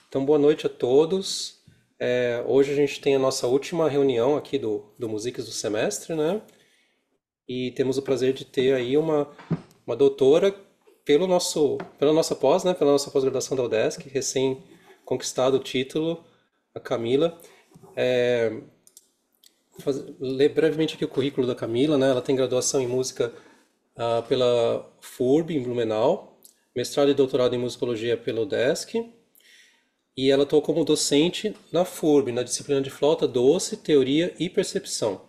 Então, boa noite a todos. Hoje a gente tem a nossa última reunião aqui do Musiques do semestre, né? E temos o prazer de ter aí uma doutora pela nossa pós, né? Pela nossa pós-graduação da UDESC, recém conquistado o título, a Camila. Ler brevemente aqui o currículo da Camila, né? Ela tem graduação em música pela FURB, em Blumenau, mestrado e doutorado em musicologia pela UDESC. E ela atuou como docente na FURB, na disciplina de flauta doce, teoria e percepção.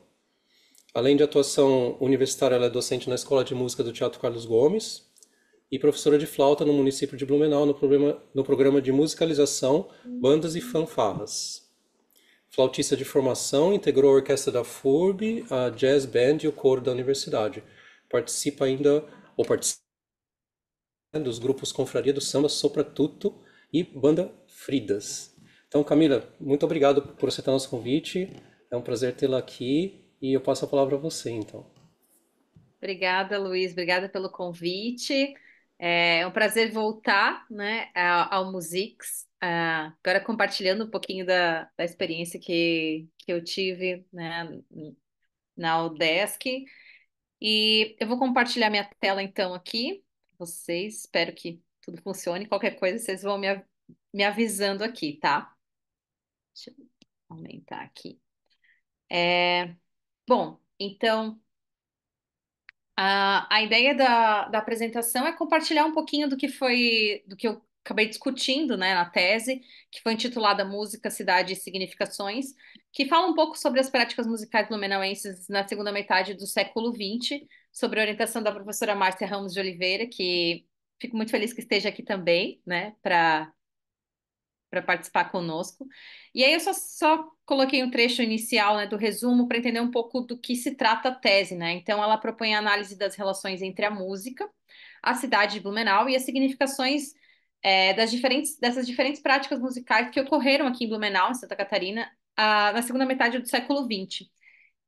Além de atuação universitária, ela é docente na Escola de Música do Teatro Carlos Gomes e professora de flauta no município de Blumenau no programa de musicalização Bandas e Fanfarras. Flautista de formação, integrou a orquestra da FURB, a Jazz Band e o coro da universidade. Participa ainda, ou participa dos grupos Confraria do Samba, Sopra Tudo e Banda Fridas. Então, Camila, muito obrigado por aceitar nosso convite. É um prazer tê-la aqui e eu passo a palavra a você, então. Obrigada, Luiz. Obrigada pelo convite. É um prazer voltar, né, ao Musics. Agora compartilhando um pouquinho da experiência que eu tive, né, na UDESC. E eu vou compartilhar minha tela então aqui. Vocês, espero que tudo funcione. Qualquer coisa, vocês vão me avisando aqui, tá? Deixa eu aumentar aqui. Bom, então. A ideia da apresentação é compartilhar um pouquinho do que eu acabei discutindo, né, na tese, que foi intitulada Música, Cidade e Significações, que fala um pouco sobre as práticas musicais blumenauenses na segunda metade do século XX, sobre a orientação da professora Márcia Ramos de Oliveira, que fico muito feliz que esteja aqui também, né, para participar conosco. E aí eu só coloquei um trecho inicial, né, do resumo para entender um pouco do que se trata a tese, né? Então ela propõe a análise das relações entre a música, a cidade de Blumenau e as significações dessas diferentes práticas musicais que ocorreram aqui em Blumenau, em Santa Catarina, na segunda metade do século XX.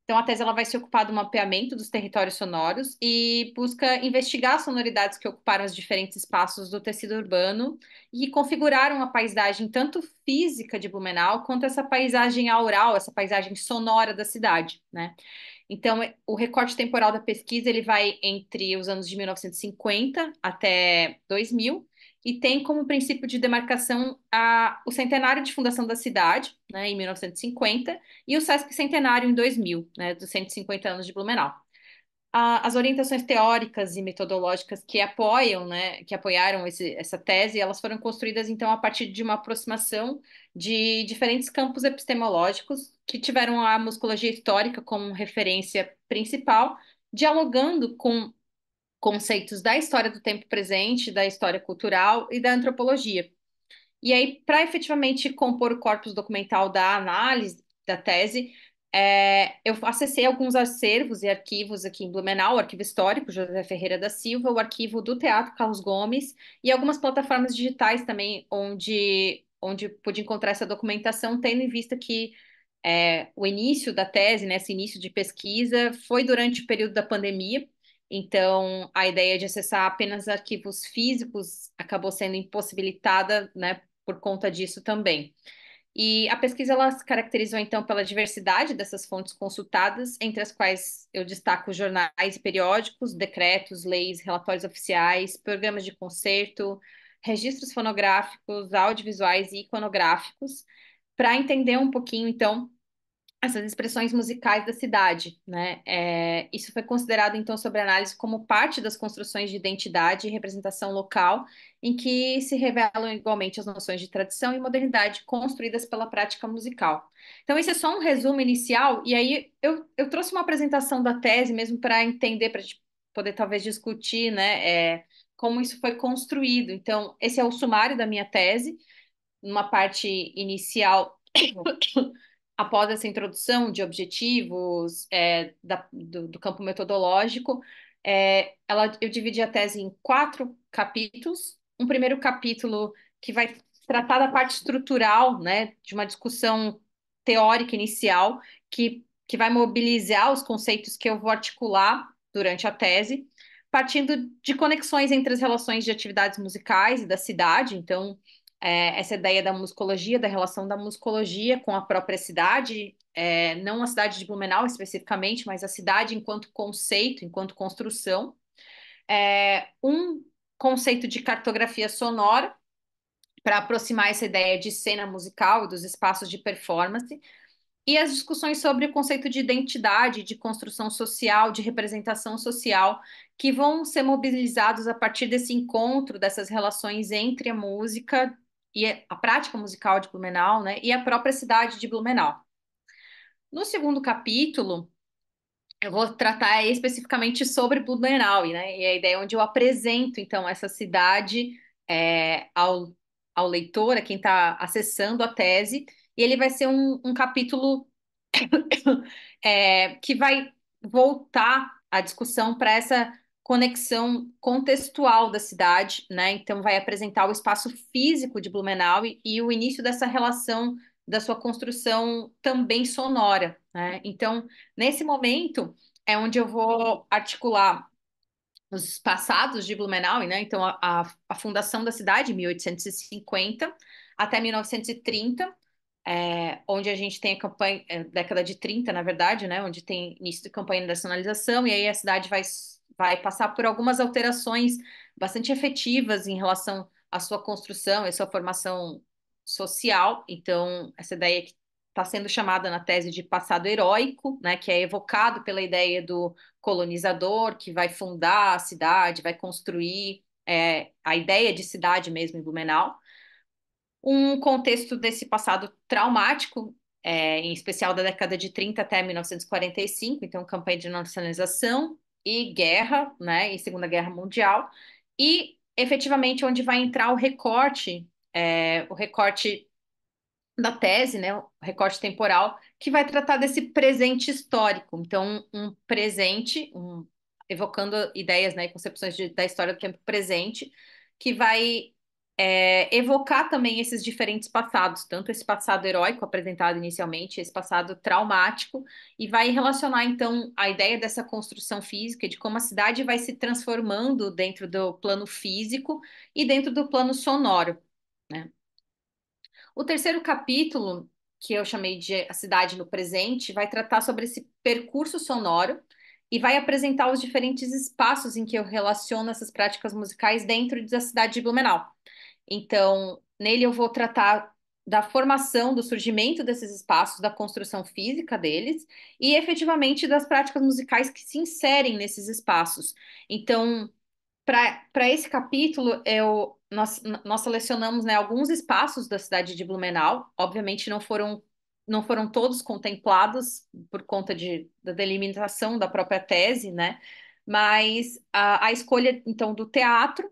Então, a tese ela vai se ocupar do mapeamento dos territórios sonoros e busca investigar as sonoridades que ocuparam os diferentes espaços do tecido urbano e configuraram a paisagem tanto física de Blumenau quanto essa paisagem aural, essa paisagem sonora da cidade, né? Então, o recorte temporal da pesquisa ele vai entre os anos de 1950 até 2000 e tem como princípio de demarcação o centenário de fundação da cidade, né, em 1950, e o Sesc Centenário em 2000, né, dos 150 anos de Blumenau. As orientações teóricas e metodológicas que apoiam, né, que apoiaram essa tese, elas foram construídas então a partir de uma aproximação de diferentes campos epistemológicos que tiveram a musicologia histórica como referência principal, dialogando com conceitos da história do tempo presente, da história cultural e da antropologia. E aí, para efetivamente compor o corpus documental da análise da tese, eu acessei alguns acervos e arquivos aqui em Blumenau, o Arquivo Histórico José Ferreira da Silva, o Arquivo do Teatro Carlos Gomes e algumas plataformas digitais também, onde pude encontrar essa documentação, tendo em vista que o início da tese, né, esse início de pesquisa, foi durante o período da pandemia. Então, a ideia de acessar apenas arquivos físicos acabou sendo impossibilitada, né, por conta disso também. E a pesquisa ela se caracterizou então pela diversidade dessas fontes consultadas, entre as quais eu destaco jornais e periódicos, decretos, leis, relatórios oficiais, programas de concerto, registros fonográficos, audiovisuais e iconográficos, para entender um pouquinho então essas expressões musicais da cidade, né? Isso foi considerado, então, sob análise como parte das construções de identidade e representação local, em que se revelam igualmente as noções de tradição e modernidade construídas pela prática musical. Então, esse é só um resumo inicial, e aí eu trouxe uma apresentação da tese mesmo para entender, para a gente poder talvez discutir, né, como isso foi construído. Então, esse é o sumário da minha tese, numa parte inicial. Após essa introdução de objetivos do campo metodológico, eu dividi a tese em quatro capítulos. Um primeiro capítulo que vai tratar da parte estrutural, né, de uma discussão teórica inicial, que vai mobilizar os conceitos que eu vou articular durante a tese, partindo de conexões entre as relações de atividades musicais e da cidade. Então, essa ideia da musicologia, da relação da musicologia com a própria cidade, não a cidade de Blumenau especificamente, mas a cidade enquanto conceito, enquanto construção. Um conceito de cartografia sonora, para aproximar essa ideia de cena musical e dos espaços de performance, e as discussões sobre o conceito de identidade, de construção social, de representação social, que vão ser mobilizados a partir desse encontro, dessas relações entre a música e a prática musical de Blumenau, né, e a própria cidade de Blumenau. No segundo capítulo, eu vou tratar especificamente sobre Blumenau, né? E a ideia é onde eu apresento, então, essa cidade ao leitor, a quem está acessando a tese, e ele vai ser um capítulo que vai voltar a discussão para essa conexão contextual da cidade, né? Então, vai apresentar o espaço físico de Blumenau e o início dessa relação da sua construção também sonora, né? Então, nesse momento é onde eu vou articular os passados de Blumenau, né? Então, a fundação da cidade, 1850 até 1930, onde a gente tem a campanha, década de 30, na verdade, né, onde tem início de campanha de nacionalização, e aí a cidade vai passar por algumas alterações bastante efetivas em relação à sua construção e sua formação social. Então, essa ideia que está sendo chamada na tese de passado heróico, né, que é evocado pela ideia do colonizador que vai fundar a cidade, vai construir a ideia de cidade mesmo em Blumenau, um contexto desse passado traumático, em especial da década de 30 até 1945, então campanha de nacionalização e guerra, né, e Segunda Guerra Mundial, e efetivamente onde vai entrar o recorte da tese, né, o recorte temporal, que vai tratar desse presente histórico. Então, um presente, evocando ideias, né, e concepções da história do tempo presente, que vai evocar também esses diferentes passados, tanto esse passado heróico apresentado inicialmente, esse passado traumático, e vai relacionar, então, a ideia dessa construção física, de como a cidade vai se transformando dentro do plano físico e dentro do plano sonoro, né? O terceiro capítulo, que eu chamei de A Cidade no Presente, vai tratar sobre esse percurso sonoro e vai apresentar os diferentes espaços em que eu relaciono essas práticas musicais dentro da cidade de Blumenau. Então, nele eu vou tratar da formação, do surgimento desses espaços, da construção física deles e efetivamente das práticas musicais que se inserem nesses espaços. Então, para esse capítulo, nós selecionamos, né, alguns espaços da cidade de Blumenau. Obviamente não foram todos contemplados por conta da delimitação da própria tese, né? Mas a escolha, então, do teatro,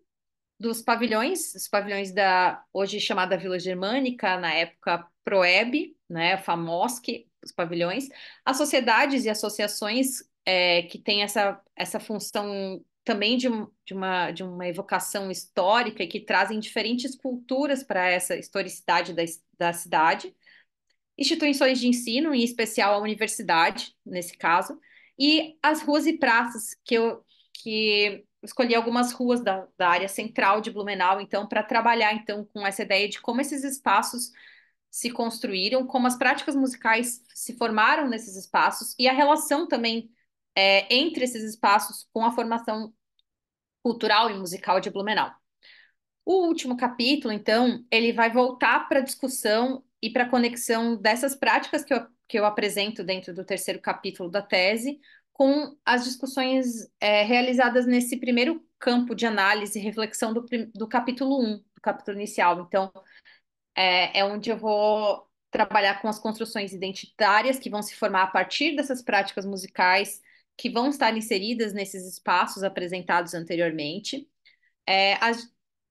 dos pavilhões, os pavilhões da hoje chamada Vila Germânica, na época Proeb, né, a FAMOSC, os pavilhões, as sociedades e associações que têm essa função também de uma evocação histórica e que trazem diferentes culturas para essa historicidade da cidade, instituições de ensino, em especial a universidade, nesse caso, e as ruas e praças, que escolhi algumas ruas da área central de Blumenau, então, para trabalhar então com essa ideia de como esses espaços se construíram, como as práticas musicais se formaram nesses espaços e a relação também entre esses espaços com a formação cultural e musical de Blumenau. O último capítulo, então, ele vai voltar para a discussão e para a conexão dessas práticas que eu apresento dentro do terceiro capítulo da tese, com as discussões realizadas nesse primeiro campo de análise e reflexão do capítulo um, do capítulo inicial. Então, é onde eu vou trabalhar com as construções identitárias que vão se formar a partir dessas práticas musicais que vão estar inseridas nesses espaços apresentados anteriormente.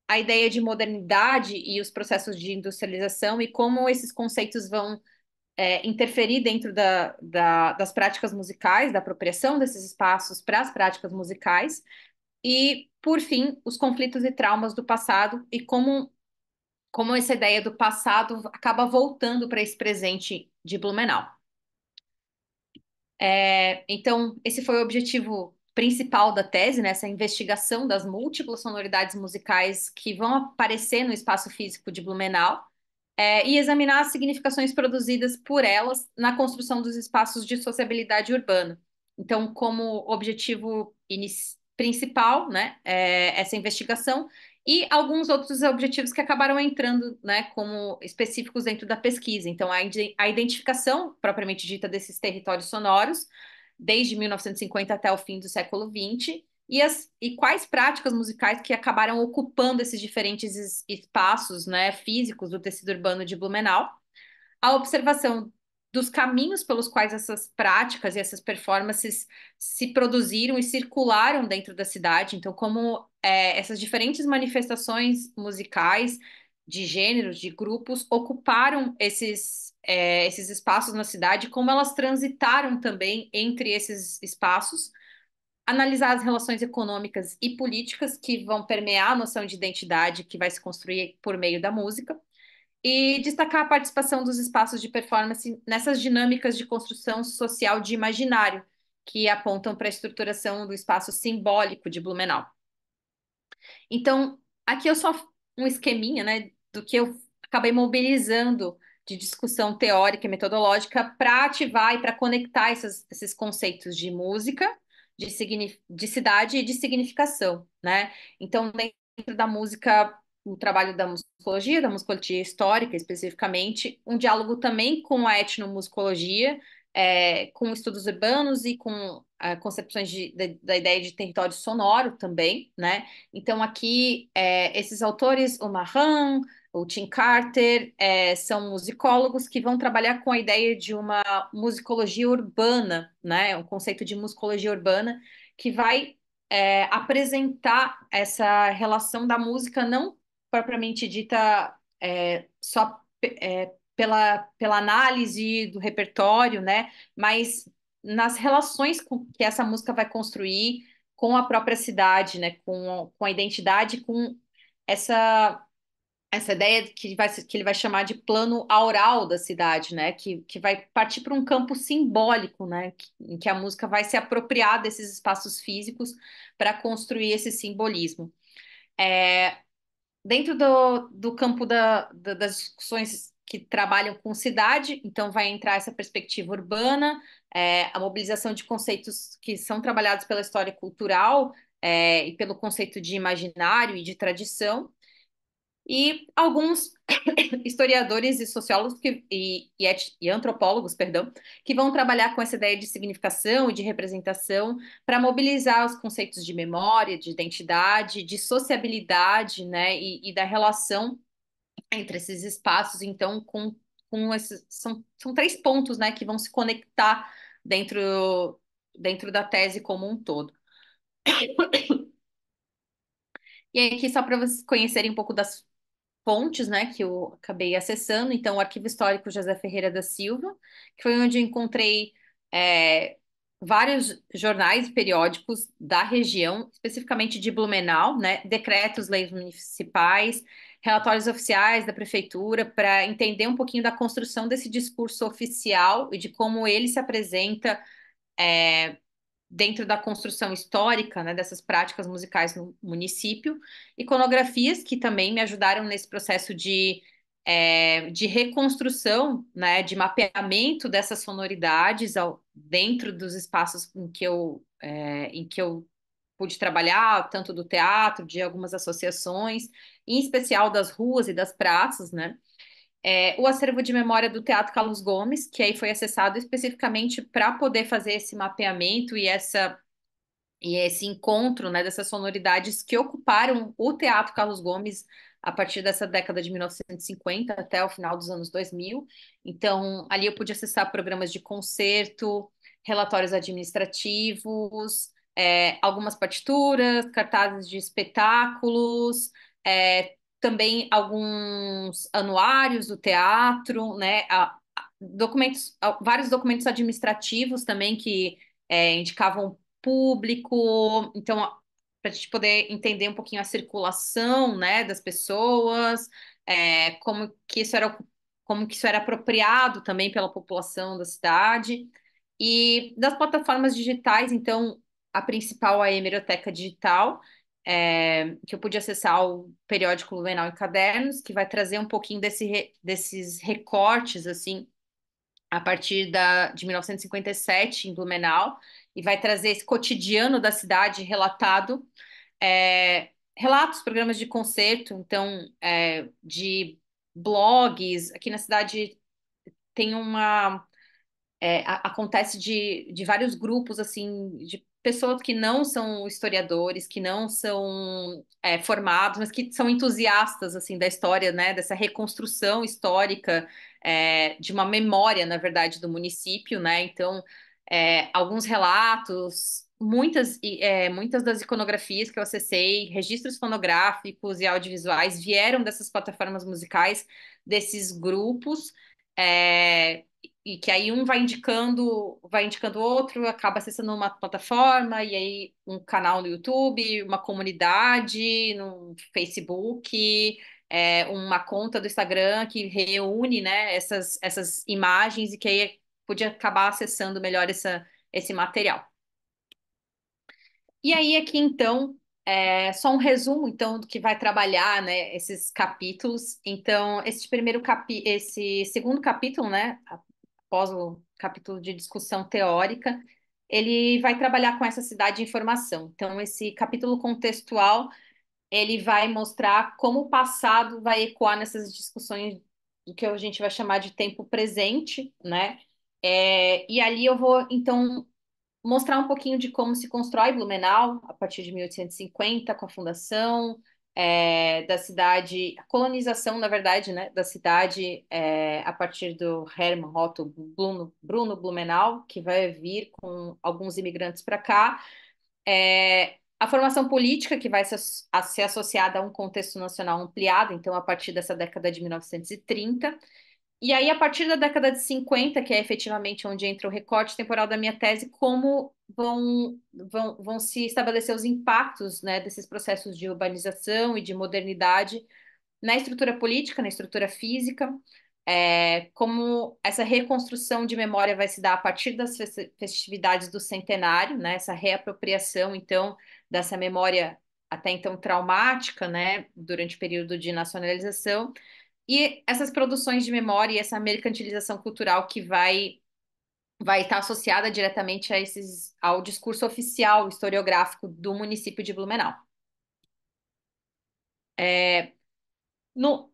A ideia de modernidade e os processos de industrialização e como esses conceitos vão interferir dentro das práticas musicais, da apropriação desses espaços para as práticas musicais, e, por fim, os conflitos e traumas do passado e como essa ideia do passado acaba voltando para esse presente de Blumenau. Então, esse foi o objetivo principal da tese, né, essa investigação das múltiplas sonoridades musicais que vão aparecer no espaço físico de Blumenau, e examinar as significações produzidas por elas na construção dos espaços de sociabilidade urbana. Então, como objetivo principal, né, essa investigação e alguns outros objetivos que acabaram entrando, né, como específicos dentro da pesquisa. Então, a identificação propriamente dita desses territórios sonoros, desde 1950 até o fim do século XX, e quais práticas musicais que acabaram ocupando esses diferentes espaços, né, físicos do tecido urbano de Blumenau, a observação dos caminhos pelos quais essas práticas e essas performances se produziram e circularam dentro da cidade. Então, como essas diferentes manifestações musicais de gêneros, de grupos, ocuparam esses espaços na cidade, como elas transitaram também entre esses espaços, analisar as relações econômicas e políticas que vão permear a noção de identidade que vai se construir por meio da música, e destacar a participação dos espaços de performance nessas dinâmicas de construção social de imaginário, que apontam para a estruturação do espaço simbólico de Blumenau. Então, aqui eu só um esqueminha, né, do que eu acabei mobilizando de discussão teórica e metodológica para ativar e para conectar esses conceitos de música, de cidade e de significação, né? Então, dentro da música, o trabalho da musicologia histórica especificamente, um diálogo também com a etnomusicologia, com estudos urbanos e com concepções da ideia de território sonoro também, né? Então, aqui, esses autores, o Mahan, o Tim Carter, são musicólogos que vão trabalhar com a ideia de uma musicologia urbana, né? Um conceito de musicologia urbana que vai apresentar essa relação da música não propriamente dita só pela análise do repertório, né? Mas nas relações que essa música vai construir com a própria cidade, né? Com a identidade, com essa, essa ideia que ele vai chamar de plano aural da cidade, né? Que vai partir para um campo simbólico, né? Em que a música vai se apropriar desses espaços físicos para construir esse simbolismo. Dentro do campo das discussões que trabalham com cidade, então vai entrar essa perspectiva urbana, a mobilização de conceitos que são trabalhados pela história cultural, e pelo conceito de imaginário e de tradição, e alguns historiadores e sociólogos e antropólogos, perdão, que vão trabalhar com essa ideia de significação e de representação para mobilizar os conceitos de memória, de identidade, de sociabilidade, né, e da relação entre esses espaços. Então, com esses são três pontos, né, que vão se conectar dentro da tese como um todo. E aí, aqui, só para vocês conhecerem um pouco das fontes, né, que eu acabei acessando. Então, o Arquivo Histórico José Ferreira da Silva, que foi onde eu encontrei vários jornais e periódicos da região, especificamente de Blumenau, né, decretos, leis municipais, relatórios oficiais da prefeitura, para entender um pouquinho da construção desse discurso oficial e de como ele se apresenta dentro da construção histórica, né, dessas práticas musicais no município, iconografias que também me ajudaram nesse processo de reconstrução, né, de mapeamento dessas sonoridades dentro dos espaços em que eu pude trabalhar, tanto do teatro, de algumas associações, em especial das ruas e das praças, né? O acervo de memória do Teatro Carlos Gomes, que aí foi acessado especificamente para poder fazer esse mapeamento e esse encontro, né, dessas sonoridades que ocuparam o Teatro Carlos Gomes a partir dessa década de 1950 até o final dos anos 2000. Então, ali eu pude acessar programas de concerto, relatórios administrativos, algumas partituras, cartazes de espetáculos, também alguns anuários do teatro, né, vários documentos administrativos também que indicavam público, então, para a gente poder entender um pouquinho a circulação, né, das pessoas, como que isso era apropriado também pela população da cidade, e das plataformas digitais, então, a principal, a Hemeroteca Digital, que eu pude acessar o periódico Blumenau em Cadernos, que vai trazer um pouquinho desses recortes, assim, a partir de 1957, em Blumenau, e vai trazer esse cotidiano da cidade relatado, relatos, programas de concerto, então, de blogs. Aqui na cidade tem acontece de vários grupos, assim, de pessoas que não são historiadores, que não são formados, mas que são entusiastas, assim, da história, né, dessa reconstrução histórica, de uma memória, na verdade, do município, né, então, alguns relatos, muitas das iconografias que eu acessei, registros fonográficos e audiovisuais vieram dessas plataformas musicais, desses grupos, e que aí um vai indicando outro, acaba acessando uma plataforma, e aí um canal no YouTube, uma comunidade no Facebook, uma conta do Instagram que reúne, né, essas imagens e que aí podia acabar acessando melhor esse material. E aí aqui então só um resumo então do que vai trabalhar, né, esses capítulos. Então esse segundo capítulo, né, após o capítulo de discussão teórica, ele vai trabalhar com essa cidade de informação. Então esse capítulo contextual ele vai mostrar como o passado vai ecoar nessas discussões do que a gente vai chamar de tempo presente, né? E ali eu vou então mostrar um pouquinho de como se constrói Blumenau a partir de 1850, com a fundação da cidade, a colonização, na verdade, né, da cidade a partir do Hermann Otto Bruno Blumenau, que vai vir com alguns imigrantes para cá. A formação política, que vai ser associada a um contexto nacional ampliado, então, a partir dessa década de 1930. E aí, a partir da década de 50, que é efetivamente onde entra o recorte temporal da minha tese, como vão se estabelecer os impactos, né, desses processos de urbanização e de modernidade na estrutura política, na estrutura física, como essa reconstrução de memória vai se dar a partir das festividades do centenário, né, essa reapropriação, então, dessa memória até então traumática, né, durante o período de nacionalização, e essas produções de memória e essa mercantilização cultural que vai estar associada diretamente ao discurso oficial historiográfico do município de Blumenau. No,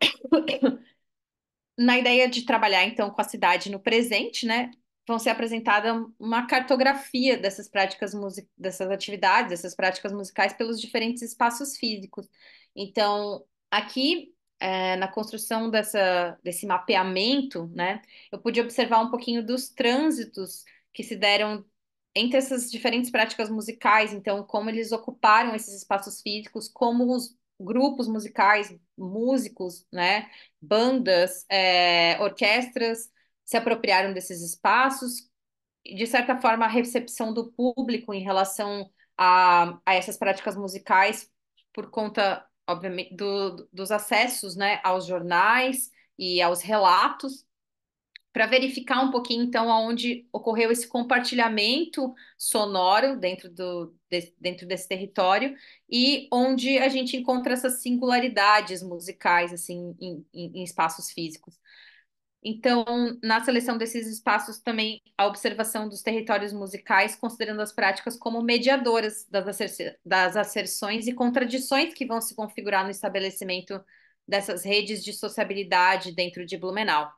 Na ideia de trabalhar, então, com a cidade no presente, né, vão ser apresentada uma cartografia dessas dessas atividades, dessas práticas musicais pelos diferentes espaços físicos. Então, aqui, na construção desse mapeamento, né, eu pude observar um pouquinho dos trânsitos que se deram entre essas diferentes práticas musicais, então, como eles ocuparam esses espaços físicos, como os grupos musicais, músicos, né, bandas, orquestras se apropriaram desses espaços, e, de certa forma, a recepção do público em relação a essas práticas musicais, por conta, obviamente, dos acessos, né, aos jornais e aos relatos, para verificar um pouquinho, então, aonde ocorreu esse compartilhamento sonoro dentro desse território e onde a gente encontra essas singularidades musicais, assim, em espaços físicos. Então, na seleção desses espaços, também a observação dos territórios musicais, considerando as práticas como mediadoras das asserções e contradições que vão se configurar no estabelecimento dessas redes de sociabilidade dentro de Blumenau.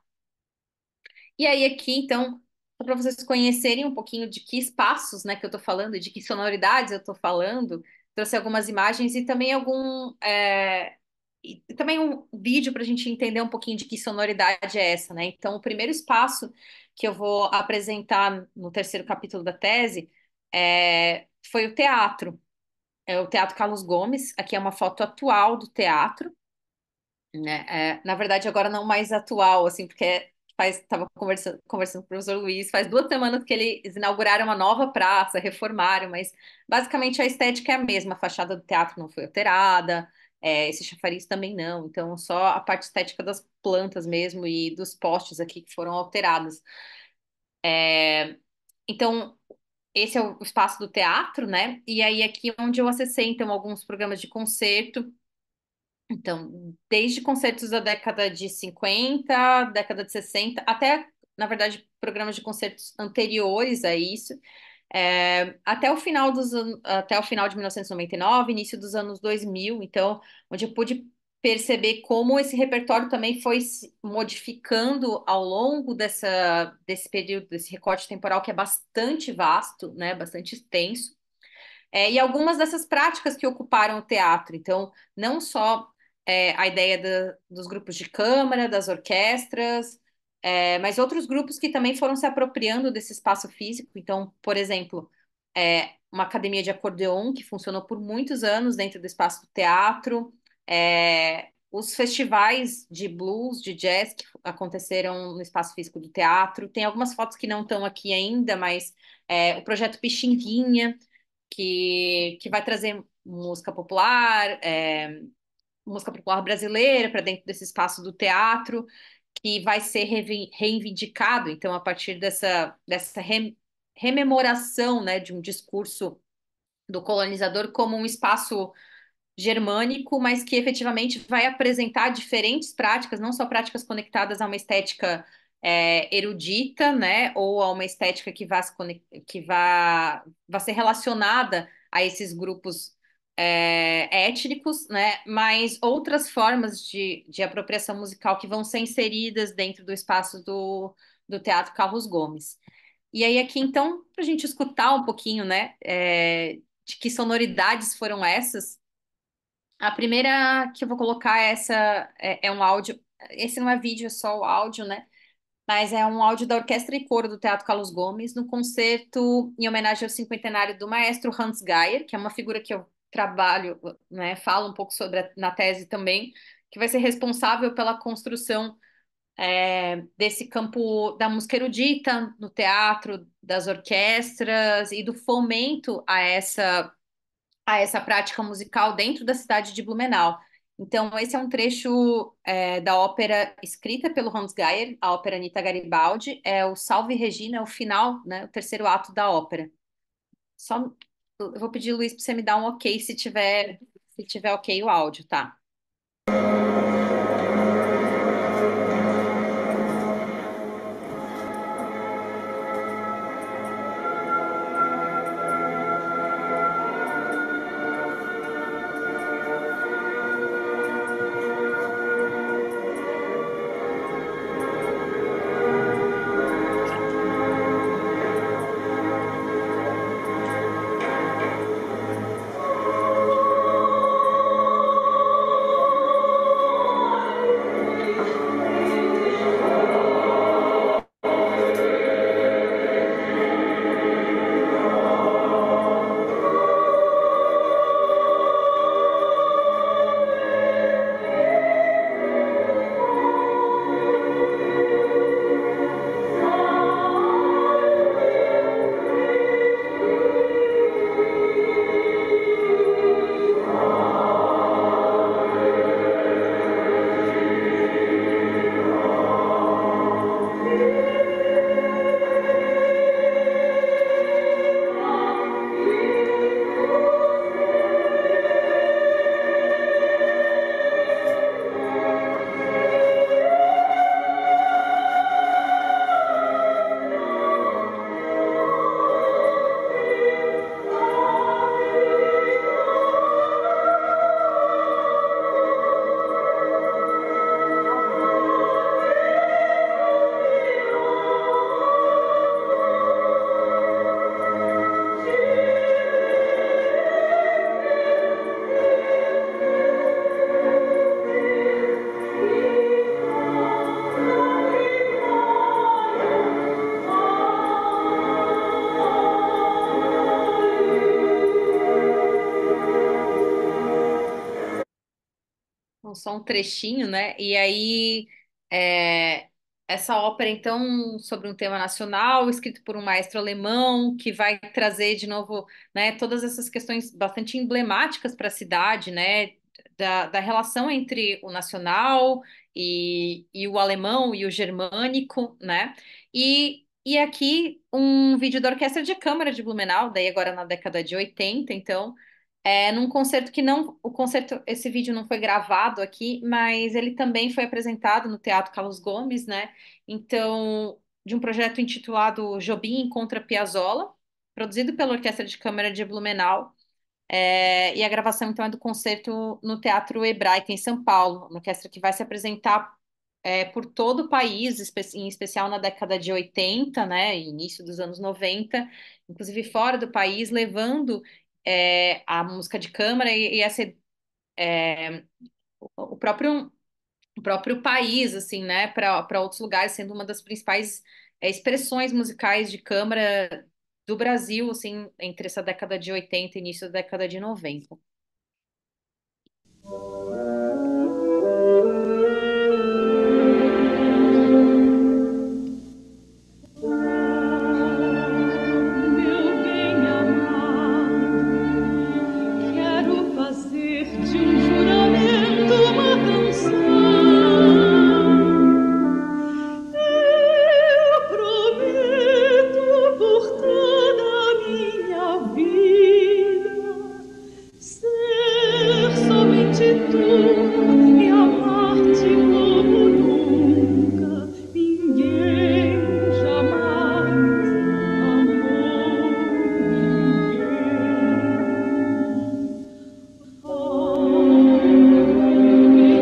E aí, aqui, então, para vocês conhecerem um pouquinho de que espaços, né, que eu estou falando, de que sonoridades eu estou falando, trouxe algumas imagens e também e também um vídeo para a gente entender um pouquinho de que sonoridade é essa, né? Então, o primeiro espaço que eu vou apresentar no terceiro capítulo da tese foi o teatro. É o Teatro Carlos Gomes. Aqui é uma foto atual do teatro, né? Na verdade, agora não mais atual, assim, porque estava conversando com o professor Luiz, faz 2 semanas que eles inauguraram uma nova praça, reformaram, mas basicamente a estética é a mesma, a fachada do teatro não foi alterada, esse chafariz também não, então só a parte estética das plantas mesmo e dos postes aqui que foram alterados. Então, esse é o espaço do teatro, né? E aí aqui é onde eu acessei então alguns programas de concerto. Então, desde concertos da década de 50, década de 60, até, na verdade, programas de concertos anteriores a isso, até o final até o final de 1999, início dos anos 2000, então, onde eu pude perceber como esse repertório também foi se modificando ao longo desse período, desse recorte temporal que é bastante vasto, né, bastante extenso. E algumas dessas práticas que ocuparam o teatro. Então, não só a ideia dos grupos de câmara, das orquestras, mas outros grupos que também foram se apropriando desse espaço físico. Então, por exemplo, uma academia de acordeon que funcionou por muitos anos dentro do espaço do teatro, os festivais de blues, de jazz que aconteceram no espaço físico do teatro. Tem algumas fotos que não estão aqui ainda, mas o projeto Pixinguinha que vai trazer música popular brasileira para dentro desse espaço do teatro, que vai ser reivindicado, então, a partir dessa rememoração, né, de um discurso do colonizador como um espaço germânico, mas que efetivamente vai apresentar diferentes práticas, não só práticas conectadas a uma estética erudita, né, ou a uma estética que vá ser relacionada a esses grupos étnicos, né, mas outras formas de apropriação musical que vão ser inseridas dentro do espaço do Teatro Carlos Gomes. E aí aqui, então, para a gente escutar um pouquinho, né, de que sonoridades foram essas. A primeira que eu vou colocar é um áudio. Esse não é vídeo, é só o áudio, né? Mas é um áudio da Orquestra e Coro do Teatro Carlos Gomes, no concerto em homenagem ao cinquentenário do maestro Hans Geier, que é uma figura que eu trabalho, né? Falo um pouco sobre na tese também, que vai ser responsável pela construção desse campo da música erudita no teatro, das orquestras e do fomento a essa prática musical dentro da cidade de Blumenau. Então, esse é um trecho da ópera escrita pelo Hans Geier, a ópera Anita Garibaldi, é o Salve Regina, é o final, né, o terceiro ato da ópera. Só, eu vou pedir, Luiz, para você me dar um ok se tiver ok o áudio, tá? Só um trechinho, né? E aí, é, essa ópera, então, sobre um tema nacional, escrito por um maestro alemão, que vai trazer de novo, né, todas essas questões bastante emblemáticas para a cidade, né? Da relação entre o nacional e o alemão e o germânico, né? E E aqui um vídeo da Orquestra de Câmara de Blumenau, daí agora na década de 80, então, num concerto que não, o concerto, esse vídeo não foi gravado aqui, mas ele também foi apresentado no Teatro Carlos Gomes, né? Então, de um projeto intitulado Jobim Encontra Piazzolla, produzido pela Orquestra de Câmara de Blumenau. E a gravação, então, é do concerto no Teatro Hebraica, em São Paulo, uma orquestra que vai se apresentar por todo o país, em especial na década de 80, né, e início dos anos 90, inclusive fora do país, levando a música de câmara e o próprio, o próprio país, assim, né, para outros lugares, sendo uma das principais expressões musicais de câmara do Brasil, assim, entre essa década de 80 e início da década de 90. Meu bem-amado, quero fazer-te um juramento, uma canção. Eu prometo por toda a minha vida ser somente tua e amar-te como nunca ninguém jamais amou ninguém.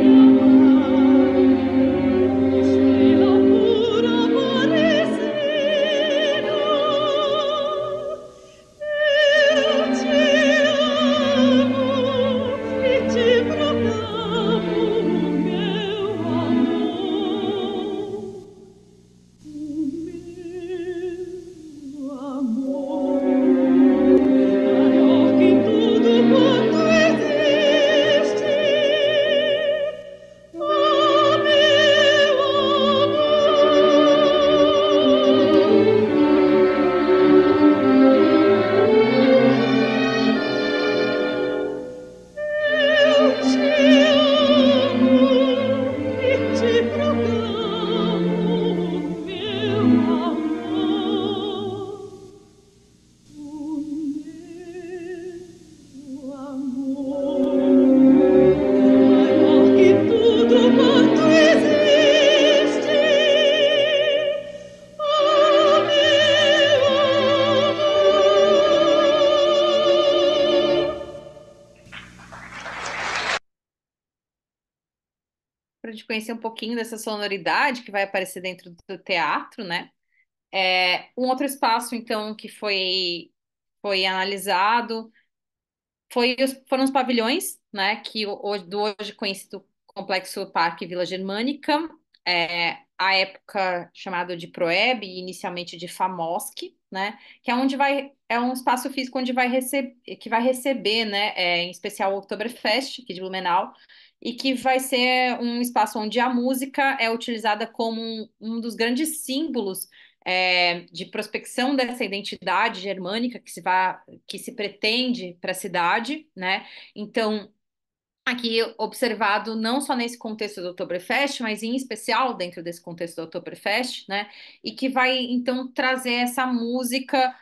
Estrela pura aparecida, eu te amo e te proclamo meu amor, o meu amor, maior que tudo quanto existe. Oh, meu amor, eu te amo e te proclamo meu amor, o meu amor, maior que tudo quanto existe. Oh, meu amor. Para a gente conhecer um pouquinho dessa sonoridade que vai aparecer dentro do teatro, né? Um outro espaço, então, que foi analisado foram os pavilhões, né? Que do hoje conhecido Complexo Parque Vila Germânica, a época chamado de Proeb, e inicialmente de FAMOSC, né? Que é onde é um espaço físico onde que vai receber, né? Em especial o Oktoberfest, aqui de Blumenau, e que vai ser um espaço onde a música é utilizada como um dos grandes símbolos de prospecção dessa identidade germânica que se pretende para a cidade, né? Então, aqui observado não só nesse contexto do Oktoberfest, mas em especial dentro desse contexto do Oktoberfest, né? E que vai então trazer essa música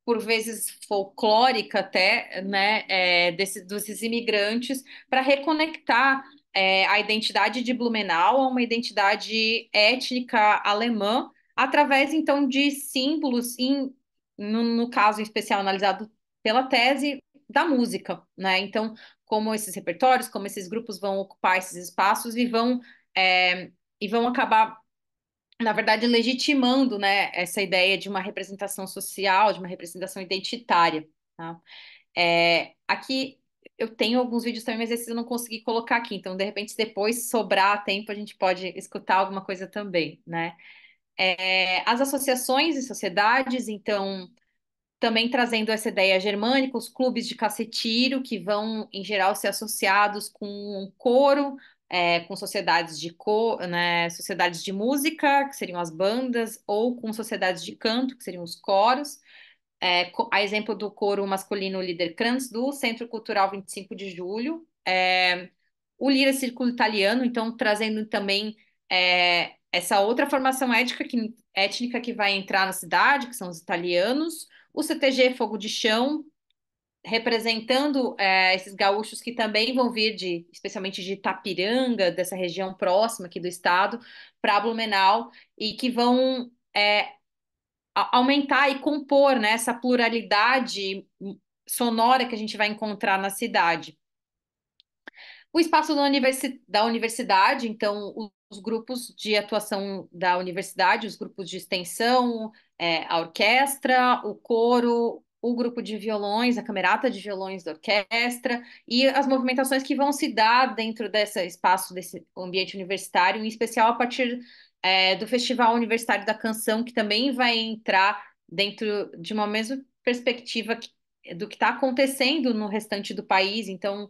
por vezes folclórica até, né, desses imigrantes, para reconectar a identidade de Blumenau a uma identidade étnica alemã, através, então, de símbolos, no caso em especial analisado pela tese, da música, né? Então, como esses repertórios, como esses grupos vão ocupar esses espaços e vão acabar na verdade, legitimando, né, essa ideia de uma representação social, de uma representação identitária, tá? Aqui eu tenho alguns vídeos também, mas esses eu não consegui colocar aqui, então, de repente, se depois sobrar tempo, a gente pode escutar alguma coisa também, né? As associações e sociedades, então, também trazendo essa ideia germânica, os clubes de cacetiro, que vão, em geral, ser associados com um coro, com sociedades né, sociedades de música, que seriam as bandas, ou com sociedades de canto, que seriam os coros. A exemplo do coro masculino Liederkranz, do Centro Cultural 25 de Julho. O Lira Círculo Italiano, então, trazendo também essa outra formação étnica que vai entrar na cidade, que são os italianos, o CTG Fogo de Chão, representando esses gaúchos que também vão vir especialmente de Itapiranga, dessa região próxima aqui do estado, para Blumenau, e que vão aumentar e compor, né, essa pluralidade sonora que a gente vai encontrar na cidade. O espaço da universidade, então, os grupos de atuação da universidade, os grupos de extensão, a orquestra, o coro, o grupo de violões, a camerata de violões da orquestra, e as movimentações que vão se dar dentro desse espaço, desse ambiente universitário, em especial a partir, do Festival Universitário da Canção, que também vai entrar dentro de uma mesma perspectiva do que está acontecendo no restante do país. Então,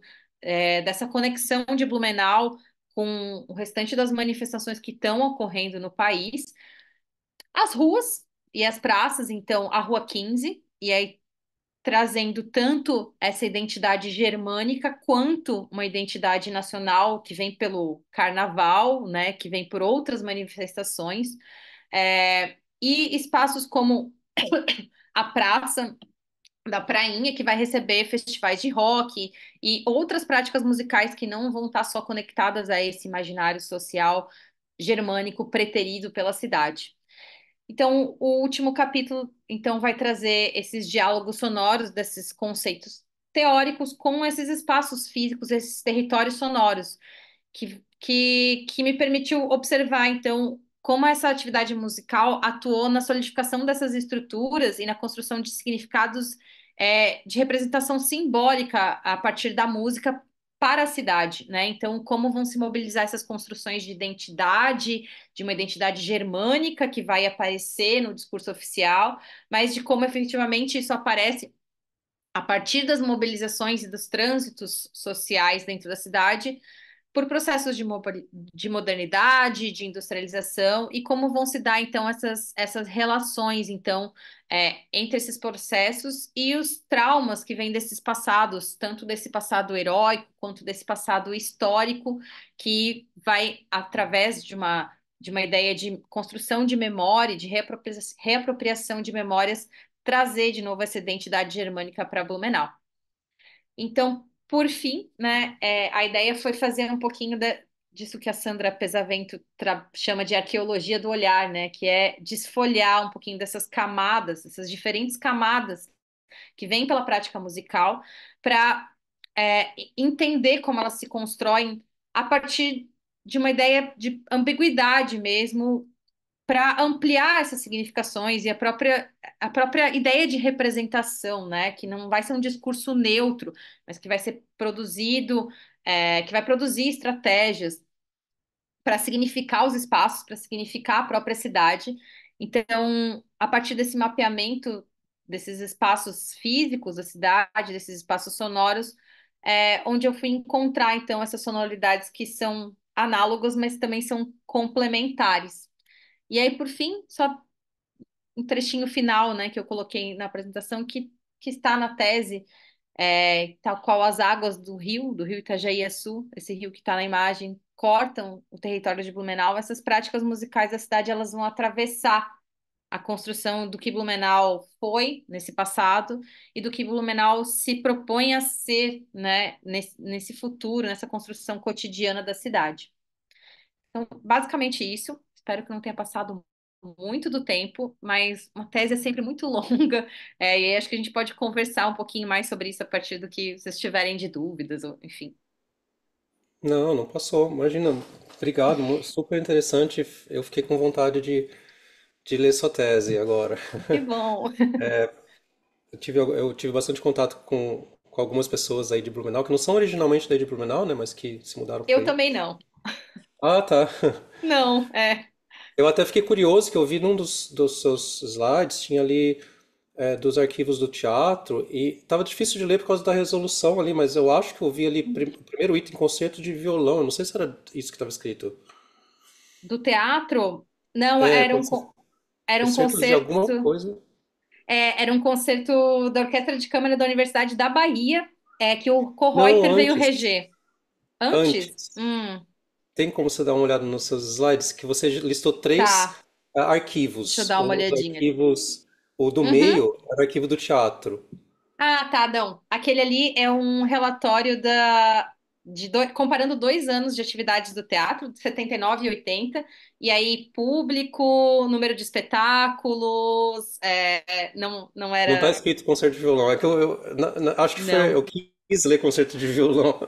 dessa conexão de Blumenau com o restante das manifestações que estão ocorrendo no país. As ruas e as praças, então, a Rua 15, e aí trazendo tanto essa identidade germânica quanto uma identidade nacional que vem pelo carnaval, né, que vem por outras manifestações, e espaços como a praça da Prainha, que vai receber festivais de rock e outras práticas musicais que não vão estar só conectadas a esse imaginário social germânico preterido pela cidade. Então, o último capítulo, então, vai trazer esses diálogos sonoros desses conceitos teóricos com esses espaços físicos, esses territórios sonoros, que me permitiu observar, então, como essa atividade musical atuou na solidificação dessas estruturas e na construção de significados, de representação simbólica a partir da música para a cidade, né? Então, como vão se mobilizar essas construções de uma identidade germânica que vai aparecer no discurso oficial, mas de como efetivamente isso aparece a partir das mobilizações e dos trânsitos sociais dentro da cidade, por processos de modernidade, de industrialização, e como vão se dar, então, essas relações, então, entre esses processos e os traumas que vêm desses passados, tanto desse passado heróico quanto desse passado histórico, que vai, através de uma ideia de construção de memória, de reapropriação de memórias, trazer de novo essa identidade germânica para Blumenau. Então, por fim, né, a ideia foi fazer um pouquinho disso que a Sandra Pesavento chama de arqueologia do olhar, né, que é desfolhar um pouquinho dessas camadas, essas diferentes camadas que vêm pela prática musical, para entender como elas se constroem a partir de uma ideia de ambiguidade mesmo, para ampliar essas significações e a própria ideia de representação, né? Que não vai ser um discurso neutro, mas que vai ser produzido, que vai produzir estratégias para significar os espaços, para significar a própria cidade. Então, a partir desse mapeamento desses espaços físicos da cidade, desses espaços sonoros, onde eu fui encontrar, então, essas sonoridades que são análogas, mas também são complementares. E aí, por fim, só um trechinho final, né, que eu coloquei na apresentação, que está na tese, tal qual as águas do rio Itajaí-Açu, esse rio que está na imagem, cortam o território de Blumenau. Essas práticas musicais da cidade, elas vão atravessar a construção do que Blumenau foi nesse passado e do que Blumenau se propõe a ser, né, nesse futuro, nessa construção cotidiana da cidade. Então, basicamente isso. Espero que não tenha passado muito do tempo, mas uma tese é sempre muito longa, e aí acho que a gente pode conversar um pouquinho mais sobre isso a partir do que vocês tiverem de dúvidas, ou enfim. Não, não passou. Imagina. Obrigado, super interessante. Eu fiquei com vontade de ler sua tese agora. Que bom! Eu tive bastante contato com algumas pessoas aí de Blumenau, que não são originalmente daí de Blumenau, né, mas que se mudaram para Eu aí. também não. Ah, tá. Não, Eu até fiquei curioso que eu vi num dos seus slides, tinha ali dos arquivos do teatro, e tava difícil de ler por causa da resolução ali, mas eu acho que eu vi ali o primeiro item, concerto de violão. Eu não sei se era isso que estava escrito. do teatro, não, É, era um concertos de alguma concerto, coisa. era um concerto da Orquestra de Câmara da Universidade da Bahia, que o Não, Kohreuter veio antes. reger. Antes? Antes. tem como você dar uma olhada nos seus slides que você listou três Tá, deixa eu arquivos. dar uma Um dos olhadinha. arquivos, o do Uhum. meio era o arquivo do teatro. Ah, tá, não. Aquele ali é um relatório comparando 2 anos de atividades do teatro, de 79 e 80, e aí público, número de espetáculos, não Não está era. escrito concerto de violão. É que acho que foi Não. eu quis ler concerto de violão.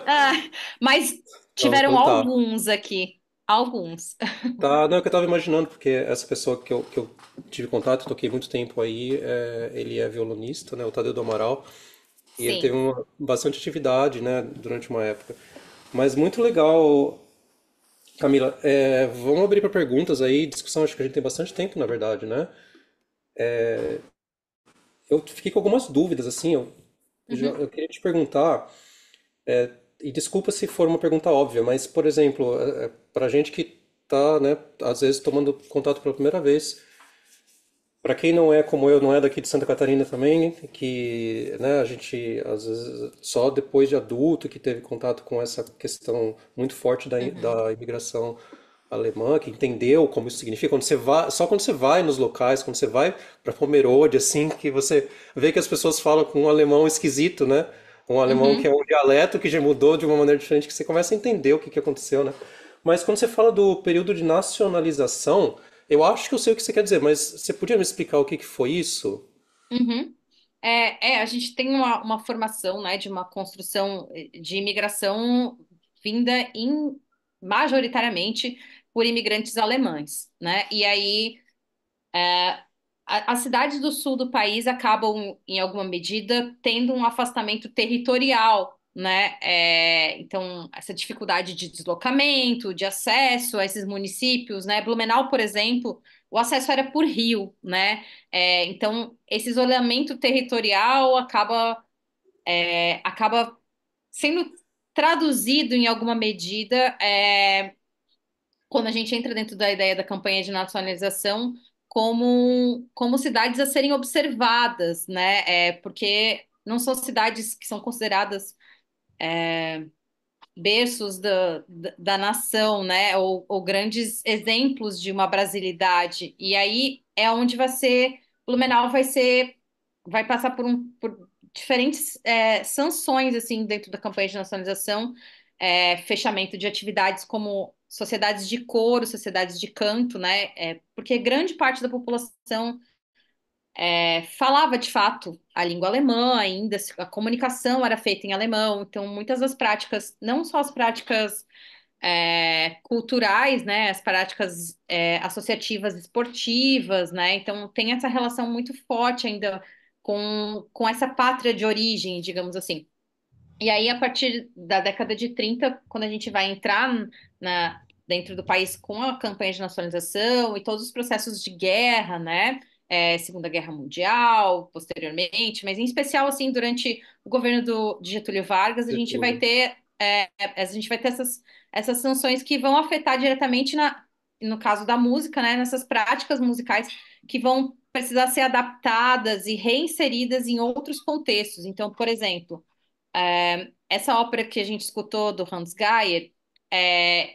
Ah, mas Não, tiveram então tá. alguns aqui. Alguns. Tá, não, é que eu tava imaginando, porque essa pessoa que eu tive contato, toquei muito tempo aí, ele é violonista, né, o Tadeu do Amaral, e ele teve Sim. bastante atividade, né, durante uma época. Mas muito legal, Camila. Vamos abrir para perguntas aí, discussão, acho que a gente tem bastante tempo, na verdade, né? Eu fiquei com algumas dúvidas, assim, Uhum, eu queria te perguntar, e desculpa se for uma pergunta óbvia, mas, por exemplo, para gente que tá, né, às vezes tomando contato pela primeira vez. Para quem não é como eu, não é daqui de Santa Catarina também, que, né, a gente às vezes só depois de adulto que teve contato com essa questão muito forte uhum, da imigração alemã, que entendeu como isso significa, quando você vai, só quando você vai nos locais, quando você vai para Pomerode, assim, que você vê que as pessoas falam com um alemão esquisito, né? Um alemão que uhum, é um dialeto que já mudou de uma maneira diferente, que você começa a entender o que que aconteceu, né? Mas quando você fala do período de nacionalização, eu acho que eu sei o que você quer dizer, mas você podia me explicar o que que foi isso? uhum. A gente tem uma formação, né, de uma construção de imigração vinda majoritariamente por imigrantes alemães, né? E aí as cidades do sul do país acabam, em alguma medida, tendo um afastamento territorial, né? Então, essa dificuldade de deslocamento, de acesso a esses municípios, né? Blumenau, por exemplo, o acesso era por rio, né? Então, esse isolamento territorial acaba sendo traduzido em alguma medida quando a gente entra dentro da ideia da campanha de nacionalização como cidades a serem observadas, né? Porque não são cidades que são consideradas berços da nação, né? Ou grandes exemplos de uma brasilidade. E aí é onde Blumenau vai passar por diferentes sanções assim dentro da campanha de nacionalização, fechamento de atividades como sociedades de coro, sociedades de canto, né? Porque grande parte da população falava de fato a língua alemã ainda, a comunicação era feita em alemão, então muitas das práticas, não só as práticas culturais, né, as práticas associativas esportivas, né, então tem essa relação muito forte ainda com essa pátria de origem, digamos assim. E aí, a partir da década de 30, quando a gente vai entrar dentro do país com a campanha de nacionalização e todos os processos de guerra, né? Segunda Guerra Mundial, posteriormente, mas em especial, assim, durante o governo de Getúlio Vargas, Getúlio. a gente vai ter essas sanções que vão afetar diretamente no caso da música, né? Nessas práticas musicais que vão precisar ser adaptadas e reinseridas em outros contextos. Então, por exemplo, essa ópera que a gente escutou do Hans Geyer,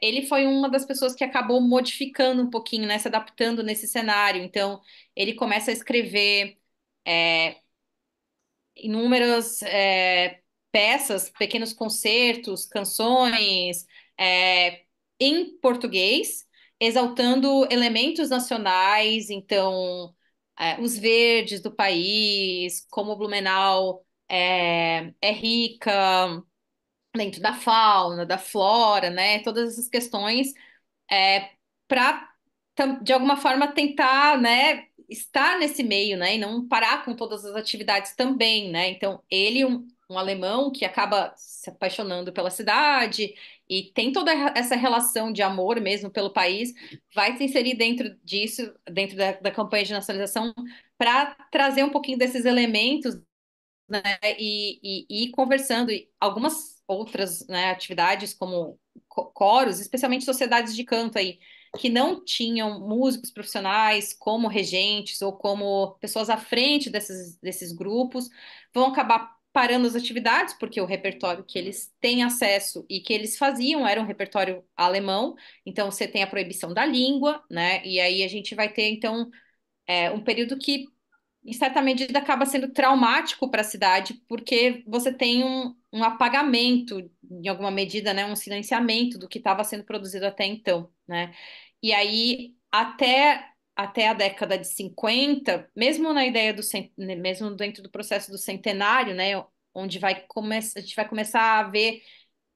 ele foi uma das pessoas que acabou modificando um pouquinho, né, se adaptando nesse cenário. Então, ele começa a escrever inúmeras peças, pequenos concertos, canções em português, exaltando elementos nacionais. Então, os verdes do país, como Blumenau é rica dentro da fauna, da flora, né? Todas essas questões para de alguma forma tentar, né, estar nesse meio, né, e não parar com todas as atividades também, né? Então, ele um alemão que acaba se apaixonando pela cidade e tem toda essa relação de amor mesmo pelo país, vai se inserir dentro disso, dentro da campanha de nacionalização, para trazer um pouquinho desses elementos, né, e ir conversando. E algumas outras, né, atividades, como coros, especialmente sociedades de canto aí, que não tinham músicos profissionais como regentes ou como pessoas à frente desses grupos, vão acabar parando as atividades, porque o repertório que eles têm acesso e que eles faziam era um repertório alemão, então você tem a proibição da língua, né? E aí a gente vai ter, então, um período que, em certa medida, acaba sendo traumático para a cidade, porque você tem um apagamento, em alguma medida, né? Um silenciamento do que estava sendo produzido até então, né? E aí, até a década de 50, mesmo na ideia mesmo dentro do processo do centenário, né, onde a gente vai começar a ver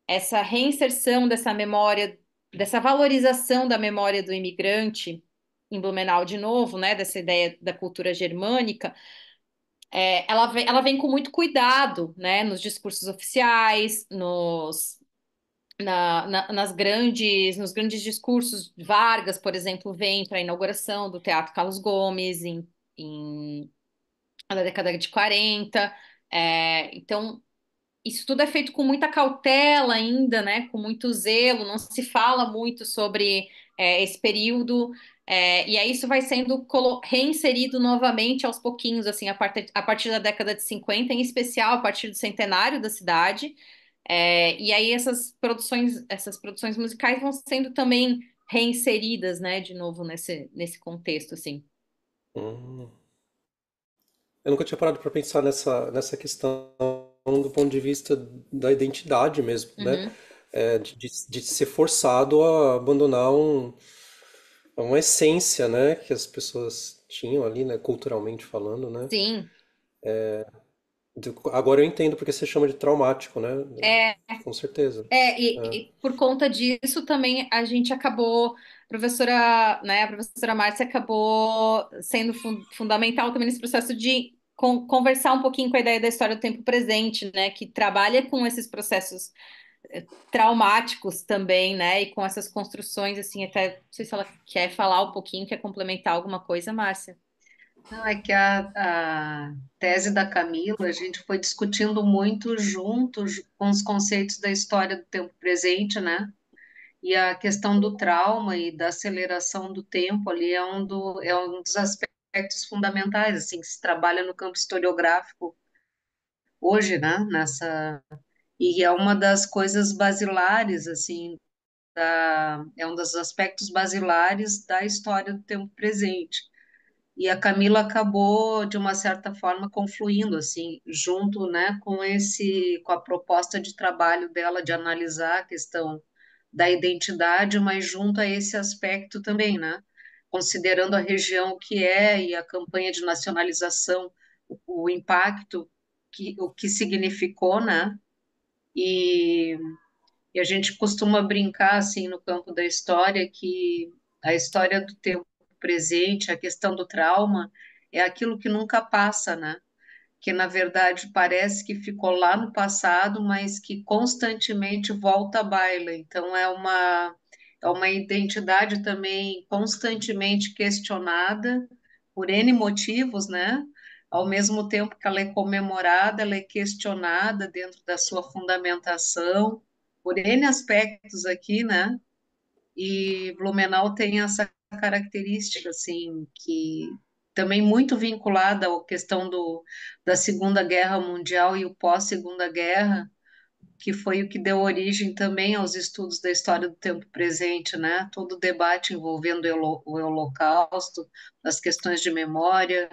essa reinserção dessa memória, dessa valorização da memória do imigrante em Blumenau de novo, né, dessa ideia da cultura germânica, ela vem com muito cuidado, né, nos discursos oficiais, nos grandes discursos. Vargas, por exemplo, vem para a inauguração do Teatro Carlos Gomes na década de 40. Então, isso tudo é feito com muita cautela ainda, né? Com muito zelo, não se fala muito sobre esse período, e aí isso vai sendo reinserido novamente aos pouquinhos, assim, a partir da década de 50, em especial a partir do centenário da cidade. E aí essas produções musicais vão sendo também reinseridas, né, de novo nesse contexto, assim. Hum. Eu nunca tinha parado para pensar nessa questão do ponto de vista da identidade mesmo, né? Uhum. De ser forçado a abandonar uma essência, né? Que as pessoas tinham ali, né? Culturalmente falando, né? Sim, Agora eu entendo porque você chama de traumático, né? é, Com certeza. e por conta disso também a gente acabou, a professora Márcia acabou sendo fundamental também nesse processo de conversar um pouquinho com a ideia da história do tempo presente, né, que trabalha com esses processos traumáticos também, né, e com essas construções, assim, até, não sei se ela quer falar um pouquinho, quer complementar alguma coisa, Márcia. Não, é que a tese da Camila, a gente foi discutindo muito juntos com os conceitos da história do tempo presente, né? E a questão do trauma e da aceleração do tempo ali é um dos aspectos fundamentais, assim, que se trabalha no campo historiográfico hoje, né? E é uma das coisas basilares, assim, é um dos aspectos basilares da história do tempo presente. E a Camila acabou, de uma certa forma, confluindo, assim, junto, né, com a proposta de trabalho dela de analisar a questão da identidade, mas junto a esse aspecto também, né, considerando a região que é e a campanha de nacionalização, o impacto o que significou, né, e, e a gente costuma brincar, assim, no campo da história, que a história do tempo presente, a questão do trauma, é aquilo que nunca passa, né? Que na verdade parece que ficou lá no passado, mas que constantemente volta à baila. Então é uma identidade também constantemente questionada por N motivos, né? Ao mesmo tempo que ela é comemorada, ela é questionada dentro da sua fundamentação por N aspectos aqui, né? E Blumenau tem essa característica, assim, que também muito vinculada à questão da Segunda Guerra Mundial e o pós-Segunda Guerra, que foi o que deu origem também aos estudos da história do tempo presente, né? Todo o debate envolvendo o Holocausto, as questões de memória.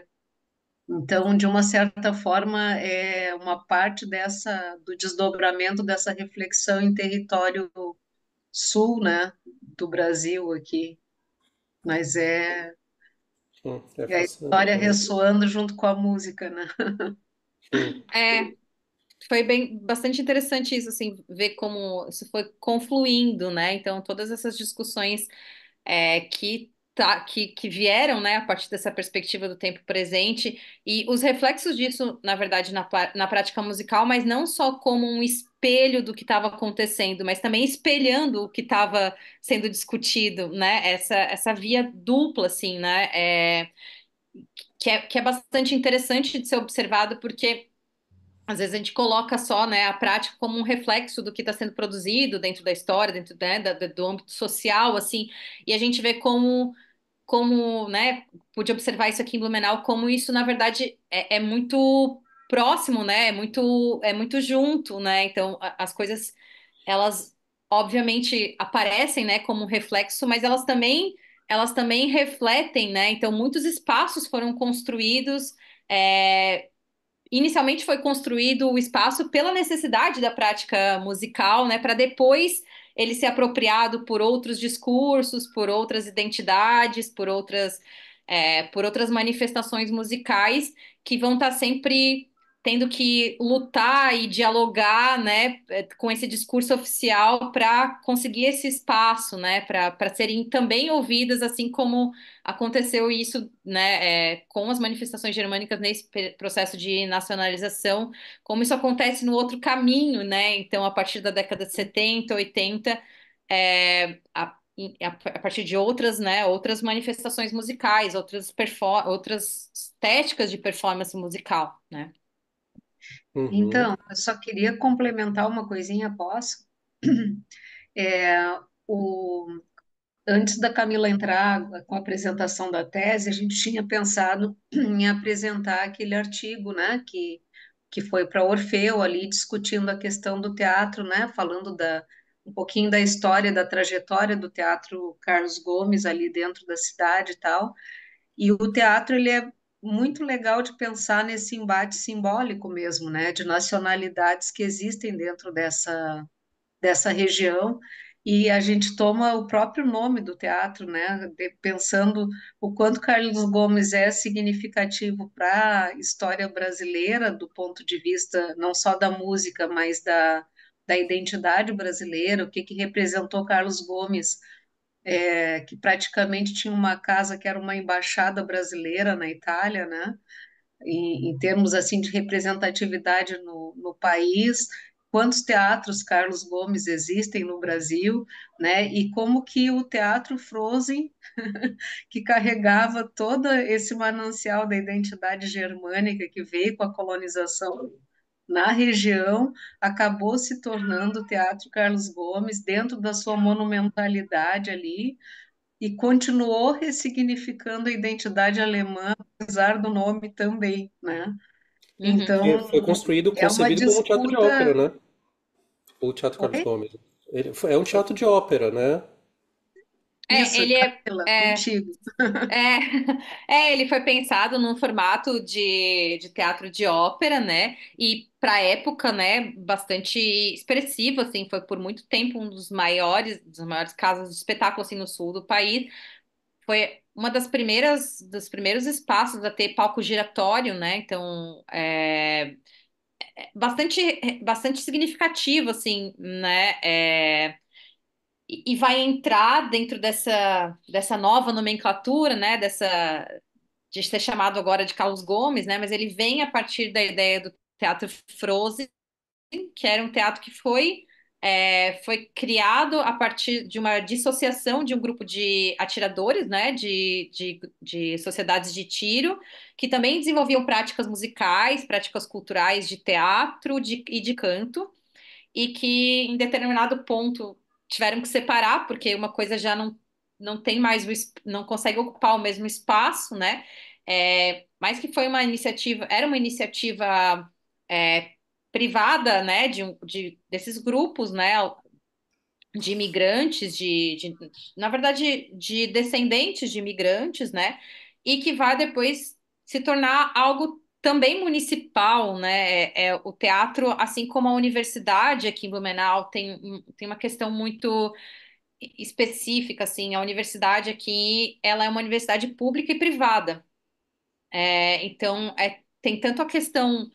Então, de uma certa forma, é uma parte do desdobramento dessa reflexão em território sul, né, do Brasil aqui, mas É é a fascinante história mesmo. ressoando junto com a música, né? Hum. É, foi bastante interessante isso, assim, ver como isso foi confluindo, né? Então, todas essas discussões que vieram, né, a partir dessa perspectiva do tempo presente e os reflexos disso, na verdade, na prática musical, mas não só como um espelho do que estava acontecendo, mas também espelhando o que estava sendo discutido, né? Essa via dupla, assim, né? Que é bastante interessante de ser observado, porque às vezes a gente coloca só, né, a prática como um reflexo do que está sendo produzido dentro da história, dentro, né, do âmbito social, assim, e a gente vê como, né, pude observar isso aqui em Blumenau, como isso, na verdade, é muito próximo, né? É muito junto, né? Então, as coisas, elas obviamente aparecem, né, como reflexo, mas elas também refletem, né? Então, muitos espaços foram construídos. Inicialmente foi construído o espaço pela necessidade da prática musical, né, para depois ele ser apropriado por outros discursos, por outras identidades, por outras manifestações musicais que vão estar sempre tendo que lutar e dialogar, né, com esse discurso oficial para conseguir esse espaço, né, para serem também ouvidas, assim como aconteceu isso, né, com as manifestações germânicas nesse processo de nacionalização, como isso acontece no outro caminho, né? Então, a partir da década de 70, 80, a partir de outras, né, outras manifestações musicais, outras estéticas de performance musical, né? Uhum. Então, eu só queria complementar uma coisinha, posso? É, o, Antes da Camila entrar com a apresentação da tese, a gente tinha pensado em apresentar aquele artigo, né, que foi para Orfeu ali discutindo a questão do teatro, né, falando um pouquinho da história, da trajetória do teatro Carlos Gomes ali dentro da cidade e tal. E o teatro ele é muito legal de pensar nesse embate simbólico mesmo, né, de nacionalidades que existem dentro dessa região, e a gente toma o próprio nome do teatro, né, pensando o quanto Carlos Gomes é significativo para a história brasileira, do ponto de vista não só da música, mas da identidade brasileira, o que que representou Carlos Gomes, que praticamente tinha uma casa que era uma embaixada brasileira na Itália, né? Em termos assim de representatividade no país, quantos teatros Carlos Gomes existem no Brasil, né? E como que o Teatro Frozen, que carregava todo esse manancial da identidade germânica que veio com a colonização na região, acabou se tornando o Teatro Carlos Gomes dentro da sua monumentalidade ali e continuou ressignificando a identidade alemã, apesar do nome também, né? Uhum. Foi Então, construído, é uma concebido como um teatro de ópera, disputa. né? O Teatro Carlos Oi? Gomes. É um teatro de ópera, né? Isso, Ele Camila, contigo. É, ele foi pensado num formato de teatro de ópera, né? E para a época, né, bastante expressivo, assim, foi por muito tempo um dos maiores casas de espetáculo assim no sul do país. Foi uma dos primeiros espaços a ter palco giratório, né? Então, bastante significativo, assim, né? E vai entrar dentro dessa nova nomenclatura, né? De ser chamado agora de Carlos Gomes, né? Mas ele vem a partir da ideia do Teatro Frozen, que era um teatro que foi criado a partir de uma dissociação de um grupo de atiradores, né? De sociedades de tiro, que também desenvolviam práticas musicais, práticas culturais de teatro e de canto, e que em determinado ponto tiveram que separar, porque uma coisa já não tem mais não consegue ocupar o mesmo espaço, né? Mas que foi uma iniciativa, era uma iniciativa privada, né, desses grupos, né, de imigrantes, na verdade, de descendentes de imigrantes, né, e que vai depois se tornar algo também municipal, né, o teatro, assim como a universidade aqui em Blumenau, tem uma questão muito específica, assim, a universidade aqui, ela é uma universidade pública e privada. Então, tem tanto a questão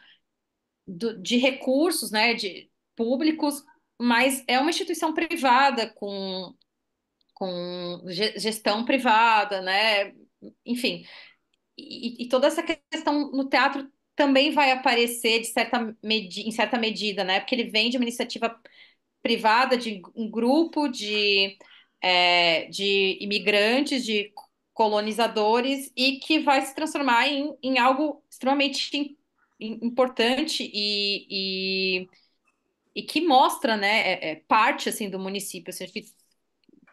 de recursos, né, de públicos, mas é uma instituição privada com gestão privada, né? Enfim, e toda essa questão no teatro também vai aparecer em certa medida, né? Porque ele vem de uma iniciativa privada, de um grupo de imigrantes, de colonizadores, e que vai se transformar em algo extremamente importante e que mostra, né, parte assim do município. Assim,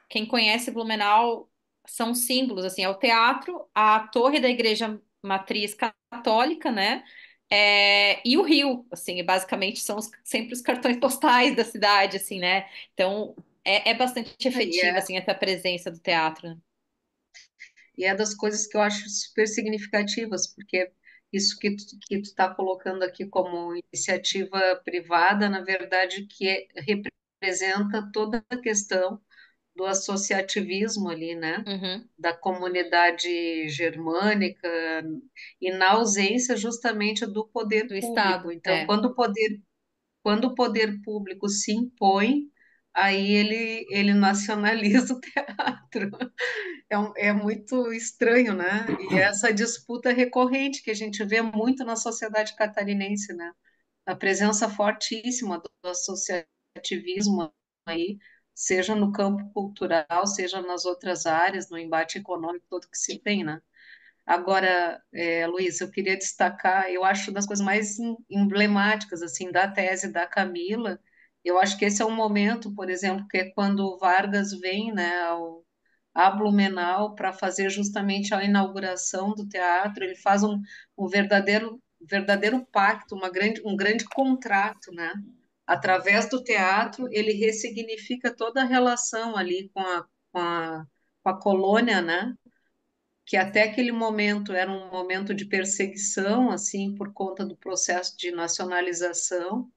quem conhece Blumenau são símbolos, assim, é o teatro, a torre da igreja matriz católica, né? E o Rio, assim, basicamente são sempre os cartões postais da cidade, assim, né? Então é bastante E efetiva, é, assim, essa presença do teatro, né? e é das coisas que eu acho super significativas, porque isso que tu está colocando aqui como iniciativa privada, na verdade, representa toda a questão do associativismo ali, né? Uhum. Da comunidade germânica, e na ausência justamente do Do poder público. Estado, Então, quando o poder público se impõe, aí ele nacionaliza o teatro. É muito estranho, né? E essa disputa recorrente que a gente vê muito na sociedade catarinense, né? A presença fortíssima do associativismo aí, seja no campo cultural, seja nas outras áreas, no embate econômico todo que se tem, né? Agora, Luiz, eu queria destacar, eu acho das coisas mais emblemáticas assim da tese da Camila. Eu acho que esse é um momento, por exemplo, que é quando o Vargas vem, né, a Blumenau para fazer justamente a inauguração do teatro. Ele faz um verdadeiro pacto, um grande contrato, né? Através do teatro, ele ressignifica toda a relação ali com a, com a colônia, né? Que até aquele momento era um momento de perseguição, assim, por conta do processo de nacionalização,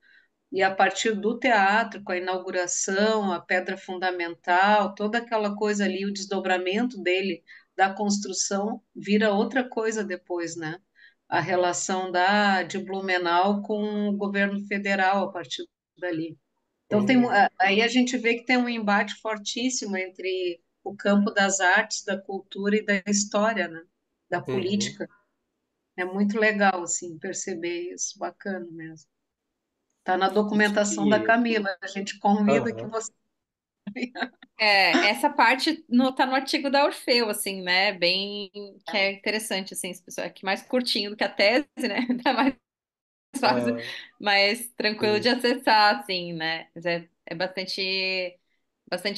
e a partir do teatro, com a inauguração, a pedra fundamental, toda aquela coisa ali, o desdobramento dele, da construção, vira outra coisa depois, né? A relação de Blumenau com o governo federal a partir dali. Então, Hum, aí a gente vê que tem um embate fortíssimo entre o campo das artes, da cultura e da história, né? Da uhum. política. É muito legal, assim, perceber isso, bacana mesmo. Está na Isso documentação da que. Camila, a gente convida que Aham. você... Essa parte tá no artigo da Orfeu, assim, né? Bem, que é interessante, assim, esse pessoal aqui mais curtinho do que a tese, né? Tá mais fácil, Ah, mais tranquilo de sim. acessar, assim, né? Mas é bastante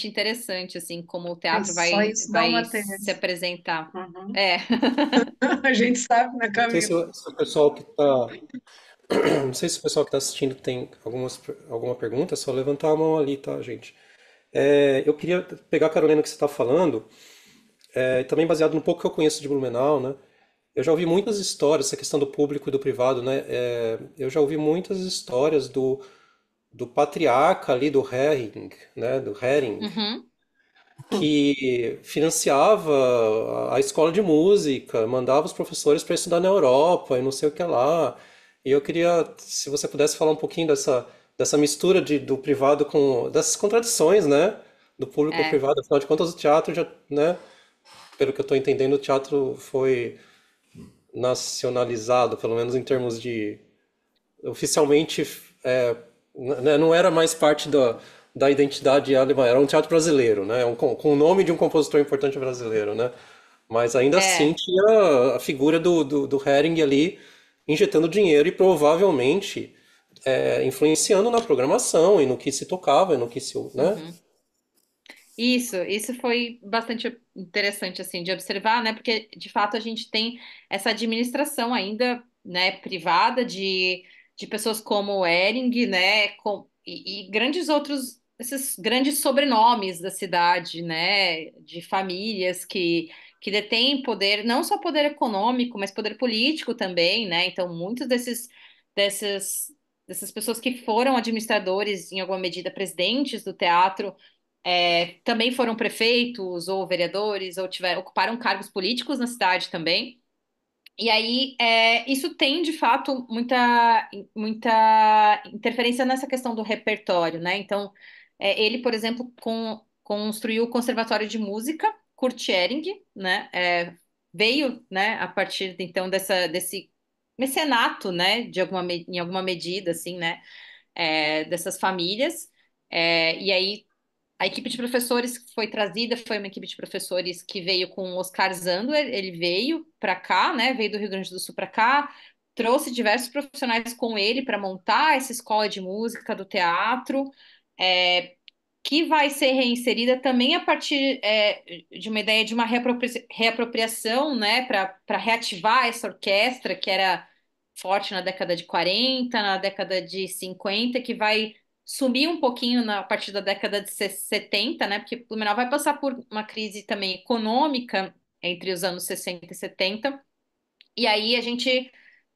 interessante, assim, como o teatro Só isso dá vai uma se tese. apresentar. Uhum. É. A gente sabe, né, Não sei Camila? se o pessoal que está. Não sei se o pessoal que está assistindo tem alguma pergunta, é só levantar a mão ali, tá, gente? Eu queria pegar a Carolina que você está falando, também baseado no pouco que eu conheço de Blumenau, né? Eu já ouvi muitas histórias, essa questão do público e do privado, né? Eu já ouvi muitas histórias do patriarca ali do Hering, né? Do Hering, Uhum. que financiava a escola de música, mandava os professores para estudar na Europa e não sei o que lá. E eu queria, se você pudesse falar um pouquinho dessa mistura do privado com dessas contradições, né? Do público com o É. privado. Afinal de contas, o teatro já, né? Pelo que eu estou entendendo, o teatro foi nacionalizado, pelo menos em termos de oficialmente, né, não era mais parte da identidade alemã, era um teatro brasileiro, né, com o nome de um compositor importante brasileiro, né, mas ainda assim É. tinha a figura do Hering ali injetando dinheiro e provavelmente influenciando na programação e no que se tocava e no que se, né? Uhum. Isso foi bastante interessante assim de observar, né? Porque de fato a gente tem essa administração ainda, né, privada de pessoas como o Hering, né, e grandes outros esses grandes sobrenomes da cidade, né, de famílias que detêm poder, não só poder econômico, mas poder político também, né? Então muitos dessas dessas pessoas que foram administradores, em alguma medida, presidentes do teatro também foram prefeitos ou vereadores ou ocuparam cargos políticos na cidade também. E aí, isso tem, de fato, muita interferência nessa questão do repertório, né? Então, ele, por exemplo, construiu o Conservatório de Música, Kurt Ehring, né? Veio, né, a partir, então, desse mecenato, né, em alguma medida, assim, né, dessas famílias. E aí, a equipe de professores que foi trazida foi uma equipe de professores que veio com o Oscar Zandler, ele veio para cá, né? Veio do Rio Grande do Sul para cá, trouxe diversos profissionais com ele para montar essa escola de música do teatro, é, que vai ser reinserida também a partir de uma ideia de uma reapropriação, né? Para reativar essa orquestra que era forte na década de 40, na década de 50, que vai sumir um pouquinho a partir da década de 70, né? Porque Blumenau vai passar por uma crise também econômica entre os anos 60 e 70. E aí a gente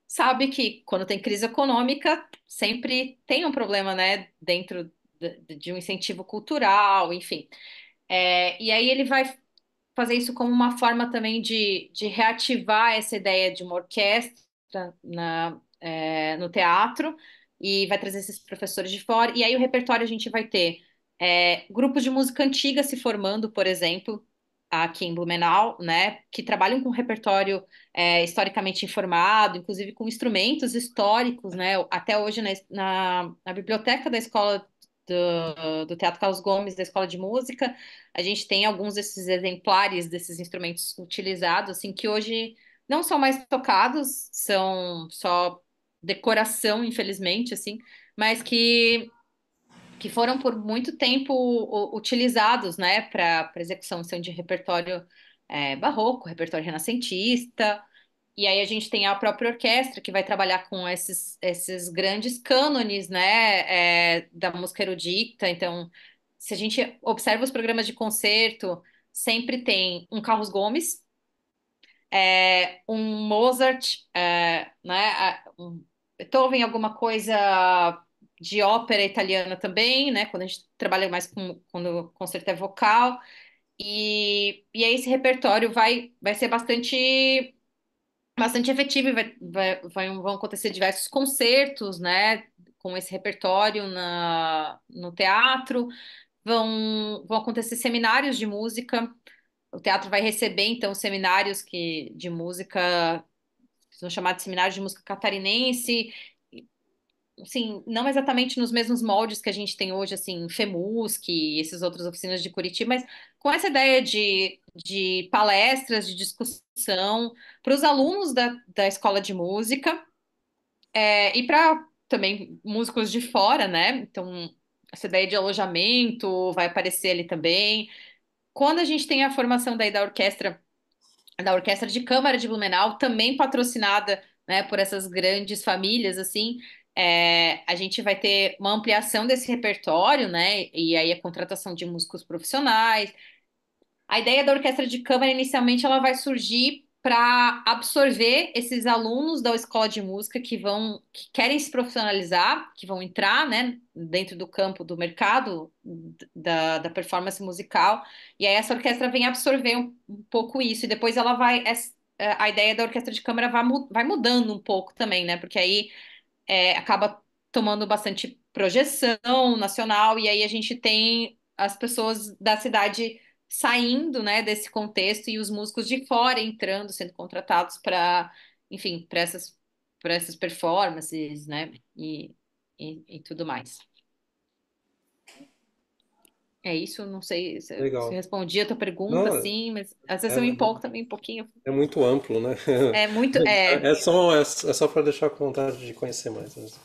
sabe que quando tem crise econômica, sempre tem um problema, né? Dentro de um incentivo cultural, enfim. E aí ele vai fazer isso como uma forma também de reativar essa ideia de uma orquestra no teatro, e vai trazer esses professores de fora. E aí o repertório a gente vai ter grupos de música antiga se formando, por exemplo, aqui em Blumenau, né, que trabalham com repertório historicamente informado, inclusive com instrumentos históricos, né, até hoje na biblioteca da escola do Teatro Carlos Gomes, da Escola de Música, a gente tem alguns desses exemplares desses instrumentos utilizados, assim, que hoje não são mais tocados, são só decoração, infelizmente, assim, mas que foram por muito tempo utilizados, né, para execução assim, de repertório barroco, repertório renascentista. E aí a gente tem a própria orquestra que vai trabalhar com esses grandes cânones, né, da música erudita. Então, se a gente observa os programas de concerto, sempre tem um Carlos Gomes, um Mozart, um Beethoven, alguma coisa de ópera italiana também, né? Quando a gente trabalha mais quando o concerto é vocal. E aí esse repertório vai ser bastante efetivo, e vão acontecer diversos concertos, né? Com esse repertório no teatro, vão acontecer seminários de música. O teatro vai receber, então, seminários de música, que são chamados de seminários de música catarinense, assim, não exatamente nos mesmos moldes que a gente tem hoje, assim, FEMUSC e essas outras oficinas de Curitiba, mas com essa ideia de palestras, de discussão para os alunos da escola de música, e para também músicos de fora, né? Então, essa ideia de alojamento vai aparecer ali também. Quando a gente tem a formação daí da Orquestra de Câmara de Blumenau, também patrocinada, né, por essas grandes famílias, assim, a gente vai ter uma ampliação desse repertório, né, e aí a contratação de músicos profissionais. A ideia da orquestra de câmara, inicialmente, ela vai surgir para absorver esses alunos da escola de música que querem se profissionalizar, que vão entrar, né, dentro do campo do mercado da performance musical. E aí essa orquestra vem absorver um pouco isso, e depois a ideia da orquestra de câmara vai mudando um pouco também, né, porque aí acaba tomando bastante projeção nacional, e aí a gente tem as pessoas da cidade saindo, né, desse contexto, e os músicos de fora entrando, sendo contratados enfim, para essas performances, né, e tudo mais. É isso, não sei se Legal. respondi a tua pergunta, Não, assim, mas às vezes eu me é, empolgo também um pouquinho. é muito amplo, né? É muito. É só para deixar com vontade de conhecer mais mesmo.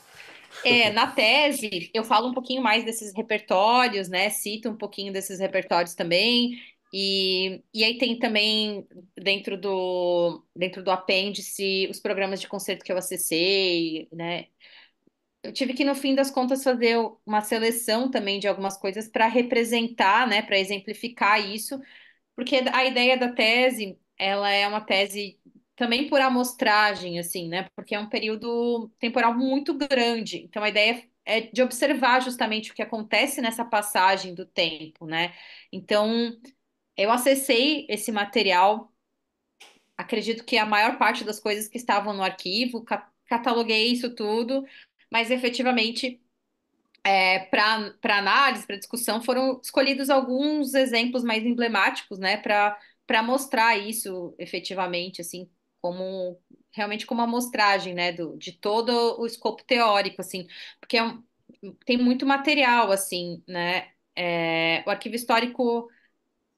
Na tese, eu falo um pouquinho mais desses repertórios, né? Cito um pouquinho desses repertórios também. E aí tem também, dentro do apêndice, os programas de concerto que eu acessei, né? Eu tive que, no fim das contas, fazer uma seleção também de algumas coisas para representar, né? Para exemplificar isso, porque a ideia da tese, ela é uma tese também por amostragem, assim, né? Porque é um período temporal muito grande. Então, a ideia é de observar justamente o que acontece nessa passagem do tempo, né? Então, eu acessei esse material, acredito que a maior parte das coisas que estavam no arquivo, cataloguei isso tudo, mas efetivamente para análise, para discussão, foram escolhidos alguns exemplos mais emblemáticos, né, para mostrar isso efetivamente, assim, como realmente como amostragem, né, de todo o escopo teórico, assim, porque tem muito material, assim, né, o arquivo histórico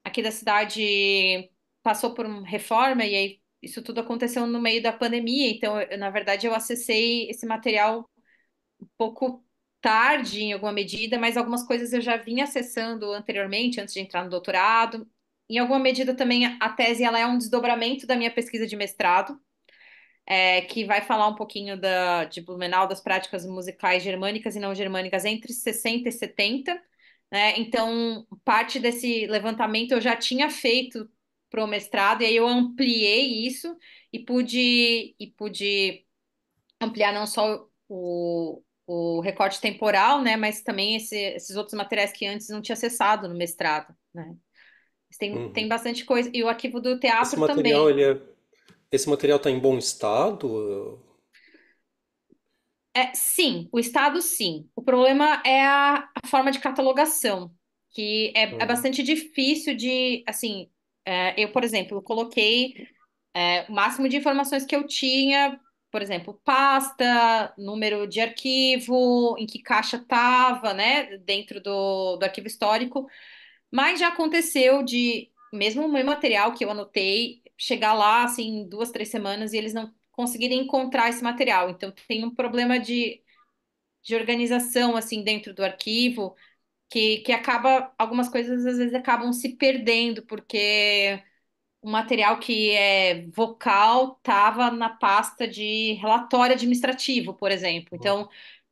aqui da cidade passou por uma reforma e aí isso tudo aconteceu no meio da pandemia, então, na verdade, eu acessei esse material pouco tarde em alguma medida, mas algumas coisas eu já vinha acessando anteriormente, antes de entrar no doutorado. Em alguma medida também a tese ela é um desdobramento da minha pesquisa de mestrado. que vai falar um pouquinho de Blumenau, das práticas musicais germânicas e não germânicas entre 60 e 70, né? Então, parte desse levantamento eu já tinha feito para o mestrado, e aí eu ampliei isso e pude ampliar não só o recorte temporal, né, mas também esses outros materiais que antes não tinha acessado no mestrado, né? Mas tem Uhum. bastante coisa. E o arquivo do Esse teatro material, também. esse material está em bom estado? Sim, o estado sim. O problema é a forma de catalogação, que é Hum, bastante difícil de, assim, eu, por exemplo, coloquei o máximo de informações que eu tinha, por exemplo, pasta, número de arquivo, em que caixa estava, né, dentro do arquivo histórico, mas já aconteceu de, mesmo o meu material que eu anotei, chegar lá, assim, em 2, 3 semanas e eles não conseguirem encontrar esse material. Então, tem um problema de organização, assim, dentro do arquivo, que acaba, algumas coisas às vezes acabam se perdendo, porque o material que é vocal estava na pasta de relatório administrativo, por exemplo. Então,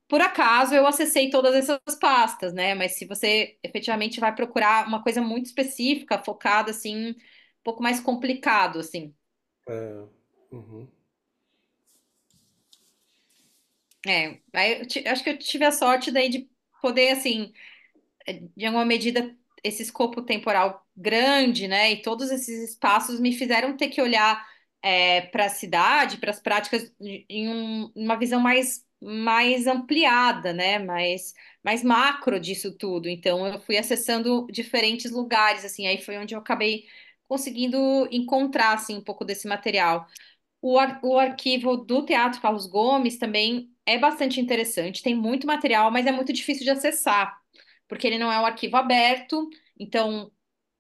por acaso, eu acessei todas essas pastas, né? Mas se você efetivamente vai procurar uma coisa muito específica, focada, assim, um pouco mais complicado, assim. é, uhum. Aí acho que eu tive a sorte daí de poder, assim, de alguma medida, esse escopo temporal grande, né, e todos esses espaços me fizeram ter que olhar para a cidade, para as práticas uma visão mais ampliada, né, mais macro disso tudo. Então, eu fui acessando diferentes lugares, assim, aí foi onde eu acabei conseguindo encontrar, assim, um pouco desse material. O arquivo do Teatro Carlos Gomes também é bastante interessante, tem muito material, mas é muito difícil de acessar, porque ele não é um arquivo aberto. Então,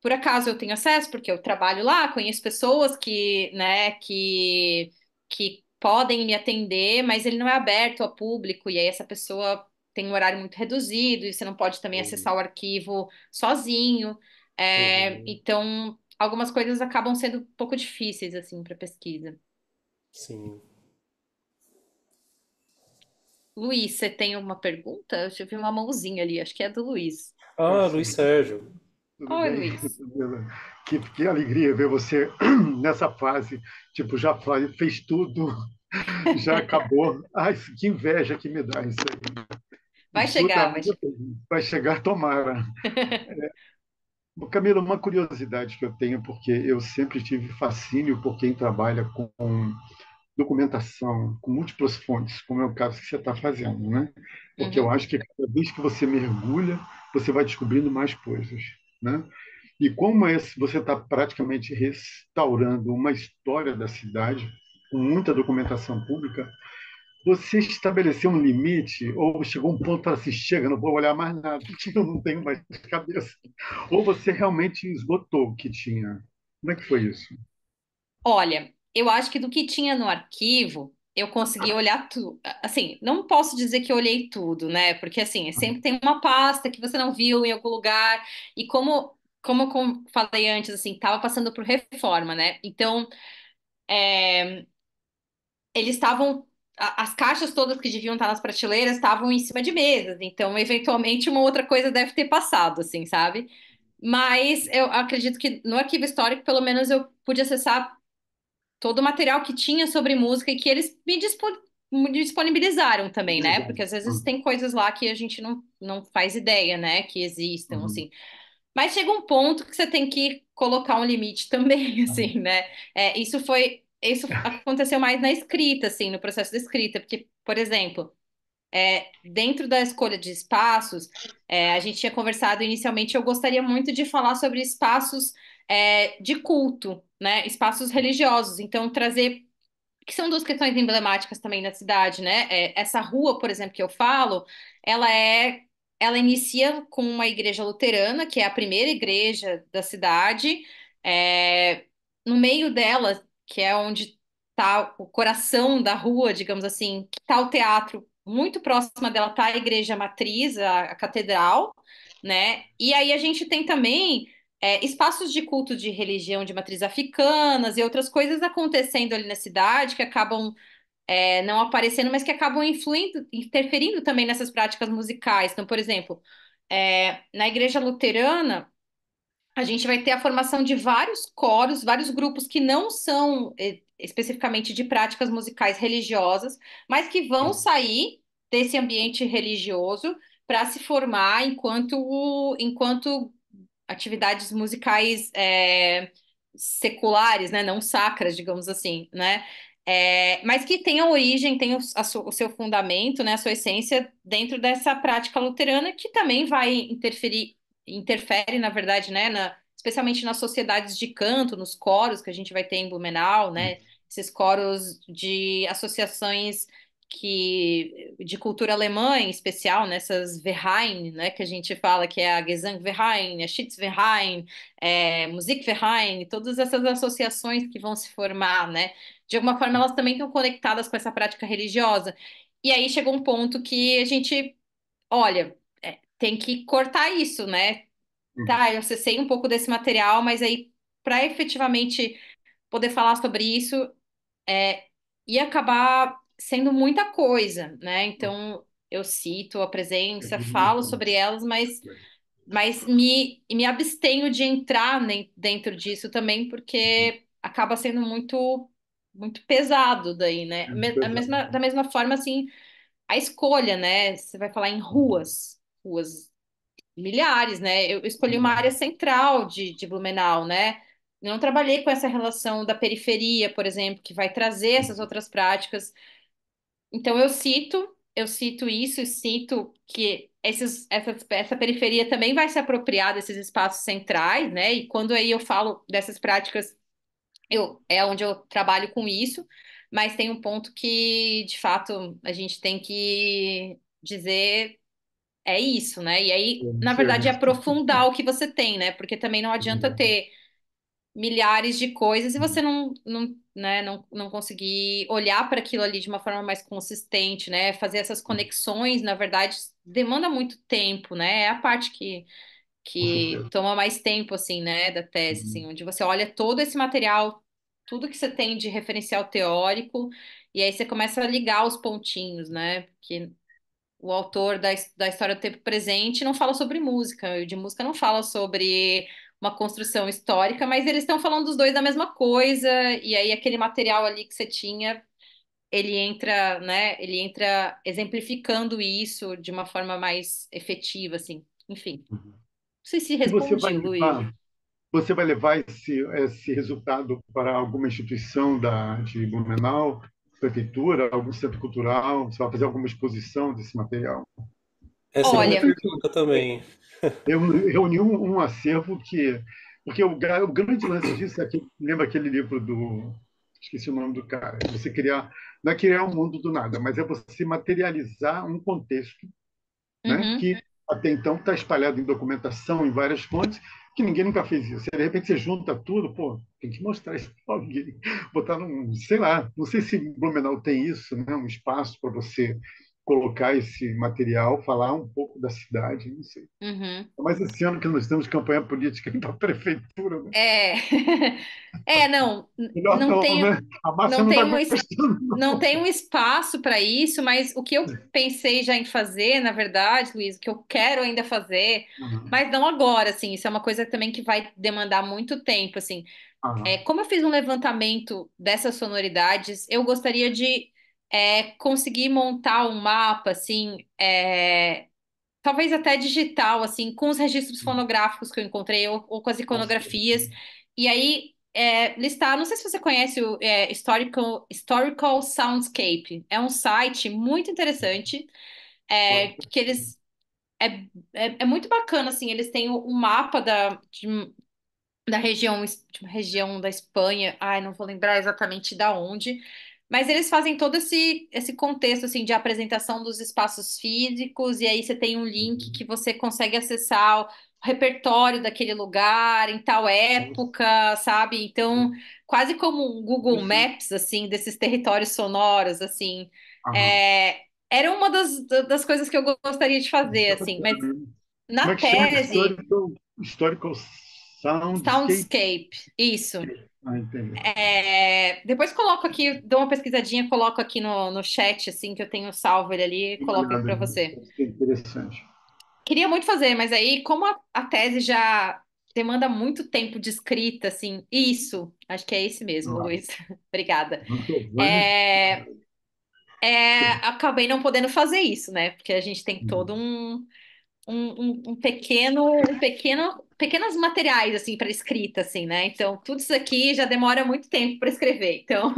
por acaso eu tenho acesso, porque eu trabalho lá, conheço pessoas que, né, que podem me atender, mas ele não é aberto ao público, e aí essa pessoa tem um horário muito reduzido, e você não pode também Uhum. acessar o arquivo sozinho. Uhum. Então, algumas coisas acabam sendo um pouco difíceis, assim, para pesquisa. Sim. Luiz, você tem uma pergunta? Eu vi uma mãozinha ali, acho que é do Luiz. Ah, Pois Luiz sim, Sérgio. tudo Oi, bem, Luiz. Camila? Que alegria ver você nessa fase. Tipo, fez tudo, já acabou. Ai, que inveja que me dá isso aí. Vai Escuta, chegar, mas vai chegar. vai chegar, tomara. Camila, uma curiosidade que eu tenho, porque eu sempre tive fascínio por quem trabalha com documentação, com múltiplas fontes, como é o caso que você está fazendo, né? Porque eu Uhum, acho que cada vez que você mergulha, você vai descobrindo mais coisas, né? E como você está praticamente restaurando uma história da cidade, com muita documentação pública, você estabeleceu um limite, ou chegou um ponto para assim, chega, não vou olhar mais nada, eu não tenho mais cabeça. Ou você realmente esgotou o que tinha. Como é que foi isso? olha, eu acho que do que tinha no arquivo, eu consegui olhar tudo. Assim, não posso dizer que eu olhei tudo, né? Porque assim, sempre tem uma pasta que você não viu em algum lugar. E como eu falei antes, assim, tava passando por reforma, né? Então, eles estavam. As caixas todas que deviam estar nas prateleiras estavam em cima de mesas. Então, eventualmente, uma outra coisa deve ter passado, assim, sabe? Mas eu acredito que no arquivo histórico, pelo menos, eu pude acessar todo o material que tinha sobre música e que eles me disponibilizaram também, né? Porque às vezes tem coisas lá que a gente não faz ideia, né? Que existam, Uhum. assim. Mas chega um ponto que você tem que colocar um limite também, assim, né? Isso aconteceu mais na escrita, assim, no processo da escrita, porque, por exemplo, dentro da escolha de espaços, a gente tinha conversado inicialmente, eu gostaria muito de falar sobre espaços, de culto, né? Espaços religiosos. Então, trazer, que são duas questões emblemáticas também da cidade, né? Essa rua, por exemplo, que eu falo, ela é, ela inicia com uma igreja luterana, que é a primeira igreja da cidade. No meio dela, que é onde está o coração da rua, digamos assim, que está o teatro. Muito próxima dela está a igreja matriz, a catedral, né? E aí a gente tem também espaços de culto de religião de matriz africanas e outras coisas acontecendo ali na cidade que acabam não aparecendo, mas que acabam influindo, interferindo também nessas práticas musicais. Então, por exemplo, na igreja luterana, a gente vai ter a formação de vários coros, vários grupos que não são especificamente de práticas musicais religiosas, mas que vão sair desse ambiente religioso para se formar enquanto atividades musicais seculares, né, não sacras, digamos assim, né? Mas que tem a origem, tem o seu fundamento, né, a sua essência dentro dessa prática luterana, que também vai interfere, na verdade, né, especialmente nas sociedades de canto, nos coros que a gente vai ter em Blumenau, né, esses coros de associações de cultura alemã em especial, nessas Verein, né, que a gente fala que é a Gesangverein, a Schitzverein, Musikverein, todas essas associações que vão se formar, né, de alguma forma elas também estão conectadas com essa prática religiosa. E aí chegou um ponto que a gente, olha, tem que cortar isso, né? Uhum. Tá, eu acessei um pouco desse material, mas aí para efetivamente poder falar sobre isso, ia acabar sendo muita coisa, né? Então, eu cito a É presença, muita falo sobre informação. elas, mas me abstenho de entrar dentro disso também, Uhum. porque acaba sendo muito pesado daí, né? É muito pesado. Da mesma forma, assim, a escolha, né? Você vai falar em Uhum. ruas milhares, né? Eu escolhi uma área Milhares. central de Blumenau, né? Eu não trabalhei com essa relação da periferia, por exemplo, que vai trazer essas Uhum. outras práticas. Então eu cito isso, e cito que essa periferia também vai se apropriar desses espaços centrais, né? E quando aí eu falo dessas práticas, é onde eu trabalho com isso, mas tem um ponto que, de fato, a gente tem que dizer é isso, né? E aí, Eu não na sei, verdade, né? aprofundar o que você tem, né? Porque também não adianta Uhum. ter milhares de coisas e você não conseguir olhar para aquilo ali de uma forma mais consistente, né? Fazer essas conexões, na verdade, demanda muito tempo, né? É a parte Com que certeza. toma mais tempo, assim, né, da tese, assim, Uhum. onde você olha todo esse material, tudo que você tem de referencial teórico, e aí você começa a ligar os pontinhos, né? Porque o autor da história do tempo presente não fala sobre música, o de música não fala sobre uma construção histórica, mas eles estão falando dos dois da mesma coisa, e aí aquele material ali que você tinha, ele entra, né? Ele entra exemplificando isso de uma forma mais efetiva, assim. Enfim, não Uhum. sei se E respondi, Luiz. você vai levar esse resultado para alguma instituição de Blumenau, prefeitura, algum centro cultural? Você vai fazer alguma exposição desse material? Essa é a minha Olha, pergunta também. Eu reuni um acervo porque o grande lance disso é que lembra aquele livro do esqueci o nome do cara. Você criar não é criar um mundo do nada, mas é você materializar um contexto, né? uhum, Que até então está espalhado em documentação, em várias fontes, que ninguém nunca fez isso. De repente você junta tudo, pô, tem que mostrar isso para alguém, botar num, sei lá, não sei se Blumenau tem isso, né? Um espaço para você colocar esse material, falar um pouco da cidade, não sei. uhum. Mas esse ano que nós temos campanha política para a prefeitura, né? É, não, Melhor não não, tenho, né? A massa não não está tenho, gostando, não não. tem um espaço para isso, mas o que eu pensei já em fazer, na verdade, Luiz, o que eu quero ainda fazer, Aham, mas não agora, assim, isso é uma coisa também que vai demandar muito tempo, assim. aham, Como eu fiz um levantamento dessas sonoridades, eu gostaria de conseguir montar um mapa, assim, talvez até digital, assim, com os registros fonográficos que eu encontrei, ou com as nossa, iconografias, e aí listar, não sei se você conhece o Historical Soundscape, é um site muito interessante, que eles é muito bacana, assim, eles têm um mapa da região, de uma região da Espanha, ai, não vou lembrar exatamente da onde, mas eles fazem todo esse contexto, assim, de apresentação dos espaços físicos, e aí você tem um link que você consegue acessar o repertório daquele lugar, em tal nossa, época, sabe? Então, quase como um Google interessante. Maps, assim, desses territórios sonoros, assim, Aham. é, era uma das coisas que eu gostaria de fazer, Isso é assim, mas bacana, né? Como na é que chama? tese... Historical Soundscape. Soundscape, isso. Ah, entendi. Depois coloco aqui, dou uma pesquisadinha, coloco aqui no chat, assim, que eu tenho salvo ele ali, Dê uma coloco aqui olhada, para você. deve ser interessante. Queria muito fazer, mas aí, como a tese já demanda muito tempo de escrita, assim, isso, acho que é esse mesmo, Ah, Luiz. Obrigada. Mantovani. É, acabei não podendo fazer isso, né? Porque a gente tem todo pequenos materiais assim para escrita, assim, né? Então, tudo isso aqui já demora muito tempo para escrever. Então,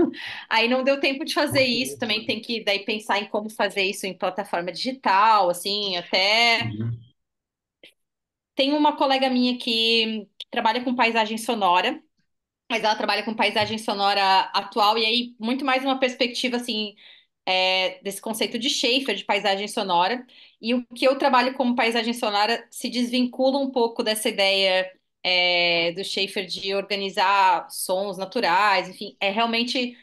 aí não deu tempo de fazer isso. Também tem que daí pensar em como fazer isso em plataforma digital, assim, até Uhum. tem uma colega minha que trabalha com paisagem sonora, mas ela trabalha com paisagem sonora atual e aí muito mais uma perspectiva assim desse conceito de Schaeffer, de paisagem sonora, e o que eu trabalho como paisagem sonora se desvincula um pouco dessa ideia do Schaeffer de organizar sons naturais, enfim, realmente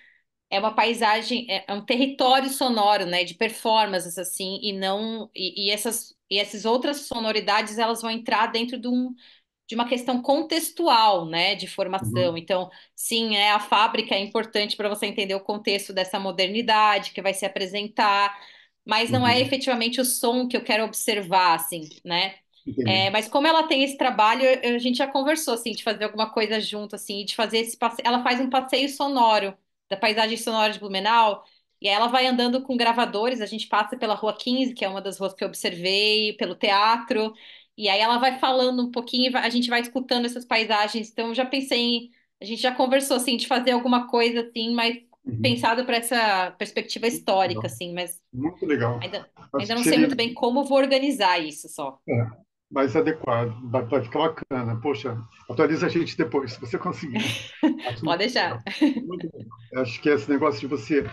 uma paisagem, é um território sonoro, né, de performances assim, e não essas outras sonoridades elas vão entrar dentro de uma questão contextual, né, de formação. Uhum. Então, sim, a fábrica é importante para você entender o contexto dessa modernidade que vai se apresentar, mas não é Uhum. efetivamente o som que eu quero observar, assim, né? Entendi. Mas como ela tem esse trabalho, a gente já conversou, assim, de fazer alguma coisa junto, assim, de fazer esse passeio. Ela faz um passeio sonoro da paisagem sonora de Blumenau, e aí ela vai andando com gravadores, a gente passa pela Rua 15, que é uma das ruas que eu observei, pelo teatro, e aí ela vai falando um pouquinho, a gente vai escutando essas paisagens. Então, eu já pensei a gente já conversou assim de fazer alguma coisa assim, mas Uhum. pensado para essa perspectiva histórica, Legal. assim, mas Muito legal. ainda, Acho ainda que não sei seria muito bem como eu vou organizar isso só. mais adequado. Vai ficar bacana. Poxa, atualiza a gente depois, se você conseguir. Acho Pode muito deixar. legal. Muito legal. Acho que esse negócio de você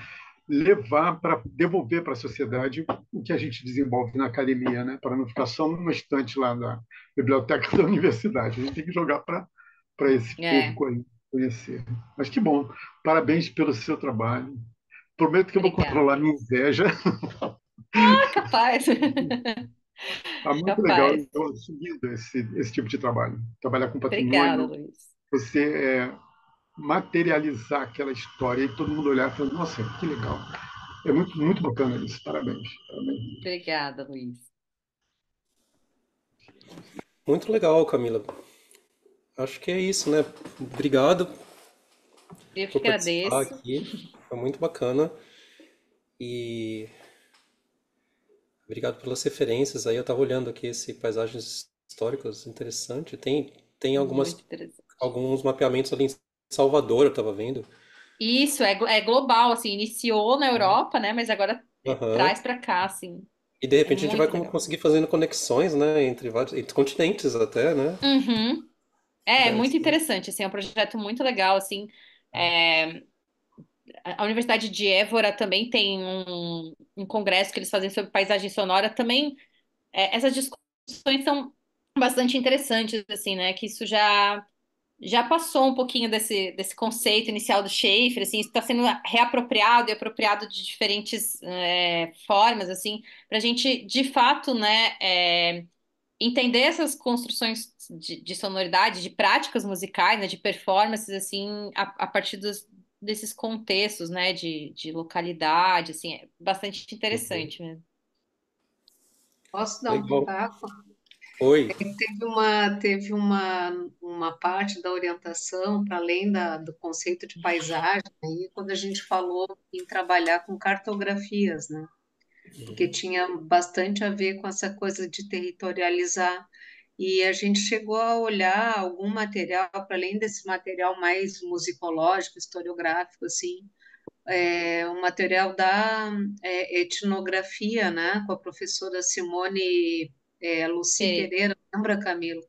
levar para devolver para a sociedade o que a gente desenvolve na academia, né? Para não ficar só numa estante lá na biblioteca da universidade. A gente tem que jogar para esse É, público aí conhecer. Mas que bom. Parabéns pelo seu trabalho. Prometo que eu vou obrigada, controlar minha Luiz. inveja. Ah, capaz. Tá muito legal Capaz. eu seguindo esse tipo de trabalho. Trabalhar com Obrigada, patrimônio, Luiz. você materializar aquela história e todo mundo olhar e falar, nossa, que legal. É muito, muito bacana isso. Parabéns. Parabéns. Obrigada, Luiz. Muito legal, Camila. Acho que é isso, né? Obrigado Eu que por participar agradeço. aqui. Foi muito bacana. E obrigado pelas referências. Aí eu estava olhando aqui esse paisagens históricas interessante. Tem Muito interessante. alguns mapeamentos ali em Salvador, eu estava vendo. Isso, é global, assim, iniciou na Europa, né, mas agora Aham. traz para cá, assim, E de é repente a gente vai muito legal. conseguir fazendo conexões, né, entre continentes até, né? Uhum. É Deve muito ser. interessante, assim, é um projeto muito legal, assim, é, a Universidade de Évora também tem um congresso que eles fazem sobre paisagem sonora, também, essas discussões são bastante interessantes, assim, né, que isso já passou um pouquinho desse conceito inicial do Schaeffer, assim, isso está sendo reapropriado e apropriado de diferentes formas, assim, para a gente, de fato, né, entender essas construções de sonoridade, de práticas musicais, né, de performances, assim, a partir desses contextos, né, de localidade, assim, é bastante interessante mesmo. Posso dar um Legal. pitaco? Oi. Teve uma parte da orientação, para além do conceito de paisagem, aí, quando a gente falou em trabalhar com cartografias, né? Porque tinha bastante a ver com essa coisa de territorializar. E a gente chegou a olhar algum material, para além desse material mais musicológico, historiográfico, assim, um material da etnografia, né? Com a professora Simone Luci Sei, Pereira, lembra, Camilo?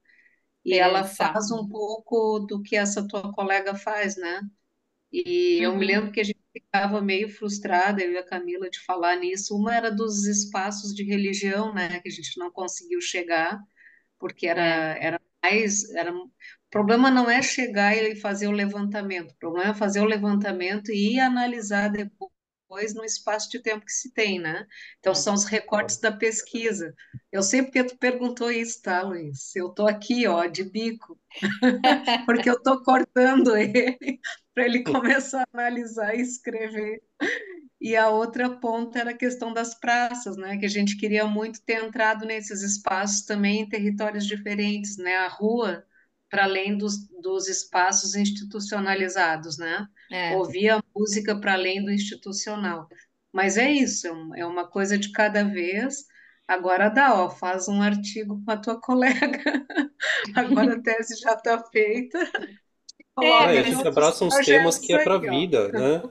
E ela Pereira. faz um pouco do que essa tua colega faz, né? E eu me Uhum, lembro que a gente ficava meio frustrada, eu e a Camila, de falar nisso. Uma era dos espaços de religião, né? Que a gente não conseguiu chegar, porque é, era mais. O problema não é chegar e fazer o levantamento, o problema é fazer o levantamento e analisar depois depois no espaço de tempo que se tem, né? Então, são os recortes da pesquisa. Eu sei porque tu perguntou isso, tá, Luiz? Eu tô aqui, ó, de bico, porque eu tô cortando ele para ele começar a analisar e escrever. E a outra ponta era a questão das praças, né? Que a gente queria muito ter entrado nesses espaços também em territórios diferentes, né? A rua, para além dos espaços institucionalizados, né? É. Ouvir a música para além do institucional. Mas é isso, é uma coisa de cada vez. Agora dá, ó, faz um artigo com a tua colega. Agora a tese já está feita. É, Ah, e a Coloca gente mas outros abraça uns temas projetos que é para a aí, ó. vida, né?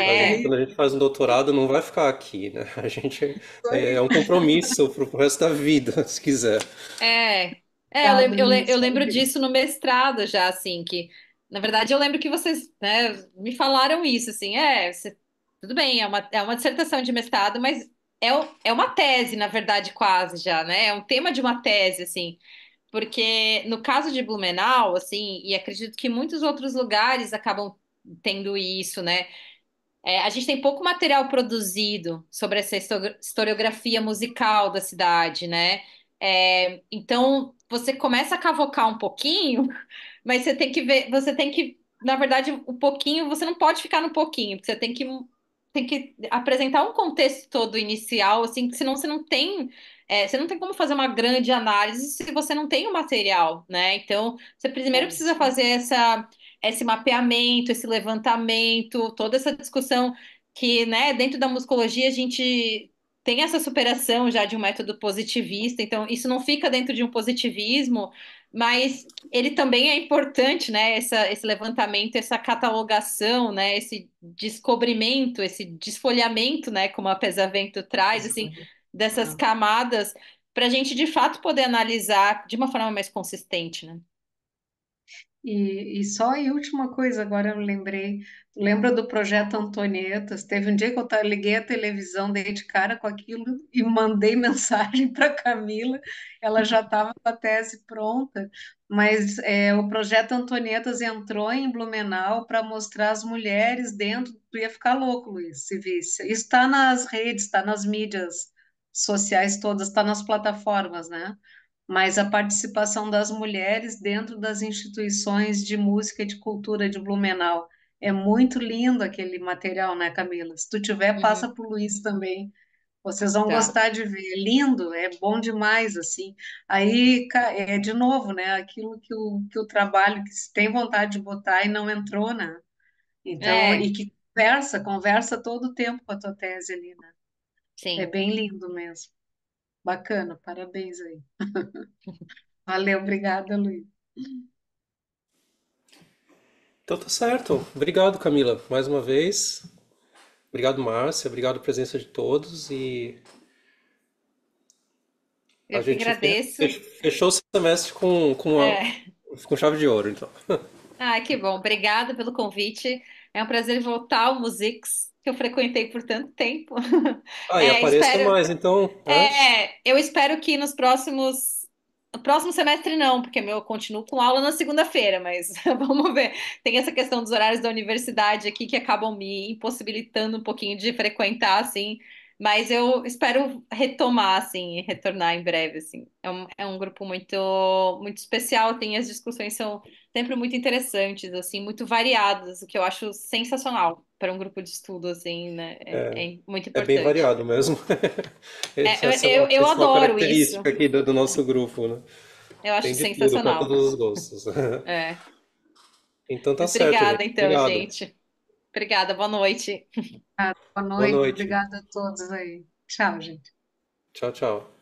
A É gente, é, quando a gente faz um doutorado, não vai ficar aqui, né? A gente isso é aí. um compromisso pro resto da vida, se quiser. é. É, Obrigada, eu Luiz. lembro Parabéns. disso no mestrado já, assim, que, na verdade, eu lembro que vocês, né, me falaram isso, assim, tudo bem, é uma dissertação de mestrado, mas é uma tese, na verdade, quase já, né? É um tema de uma tese, assim, porque no caso de Blumenau, assim, e acredito que muitos outros lugares acabam tendo isso, né? A gente tem pouco material produzido sobre essa historiografia musical da cidade, né? Então você começa a cavocar um pouquinho, mas você tem que ver, você tem que, na verdade, o pouquinho, você não pode ficar no pouquinho, porque você tem que apresentar um contexto todo inicial, assim, que senão você não tem como fazer uma grande análise se você não tem o material, né? Então, você primeiro É precisa isso aí. fazer esse mapeamento, esse levantamento, toda essa discussão que, né, dentro da musicologia a gente tem essa superação já de um método positivista, então isso não fica dentro de um positivismo, mas ele também é importante, né? Esse levantamento, essa catalogação, né? Esse descobrimento, esse desfolhamento, né? Como a Pesavento traz, Isso assim, aí. dessas É. camadas, para a gente de fato poder analisar de uma forma mais consistente, né? E só a última coisa, agora eu lembrei. Lembra do projeto Antonietas? Teve um dia que liguei a televisão, dei de cara com aquilo e mandei mensagem para Camila. Ela já estava com a tese pronta, mas o projeto Antonietas entrou em Blumenau para mostrar as mulheres dentro. Tu ia ficar louco, Luiz, se visse. Isso está nas redes, está nas mídias sociais todas, está nas plataformas, né? Mas a participação das mulheres dentro das instituições de música e de cultura de Blumenau. É muito lindo aquele material, né, Camila? Se tu tiver, passa Uhum, para o Luiz também. Vocês vão tá. gostar de ver. É lindo, é bom demais, assim. Aí, de novo, né, aquilo que o trabalho que se tem vontade de botar e não entrou, né? Então, É, e que conversa todo o tempo com a tua tese ali, né? É sim. bem lindo mesmo. Bacana, parabéns aí. Valeu, obrigada, Luiz. Então tá certo. Obrigado, Camila, mais uma vez. Obrigado, Márcia. Obrigado pela presença de todos. E a Eu que gente agradeço. fechou o semestre É. com chave de ouro, então. Ah, que bom. Obrigada pelo convite. É um prazer voltar ao Musics, que eu frequentei por tanto tempo. Ah, e apareça Espero. mais, então, né? Eu espero que nos próximos. No próximo semestre não, porque eu continuo com aula na segunda-feira, mas vamos ver. Tem essa questão dos horários da universidade aqui que acabam me impossibilitando um pouquinho de frequentar, assim. Mas eu espero retomar, assim, e retornar em breve, assim. É um grupo muito especial, tem as discussões são sempre muito interessantes, assim, muito variadas, o que eu acho sensacional para um grupo de estudo, assim, né? É muito É bem importante. variado mesmo. Eu Essa é uma adoro isso. característica aqui do nosso grupo, né? Eu acho Tem de tudo para sensacional. todos os gostos. É. Então tá Mas certo, obrigada, gente. então, Obrigado. gente. Obrigada, boa noite. Boa Boa noite, noite. obrigada a todos aí. Tchau, gente. Tchau, tchau.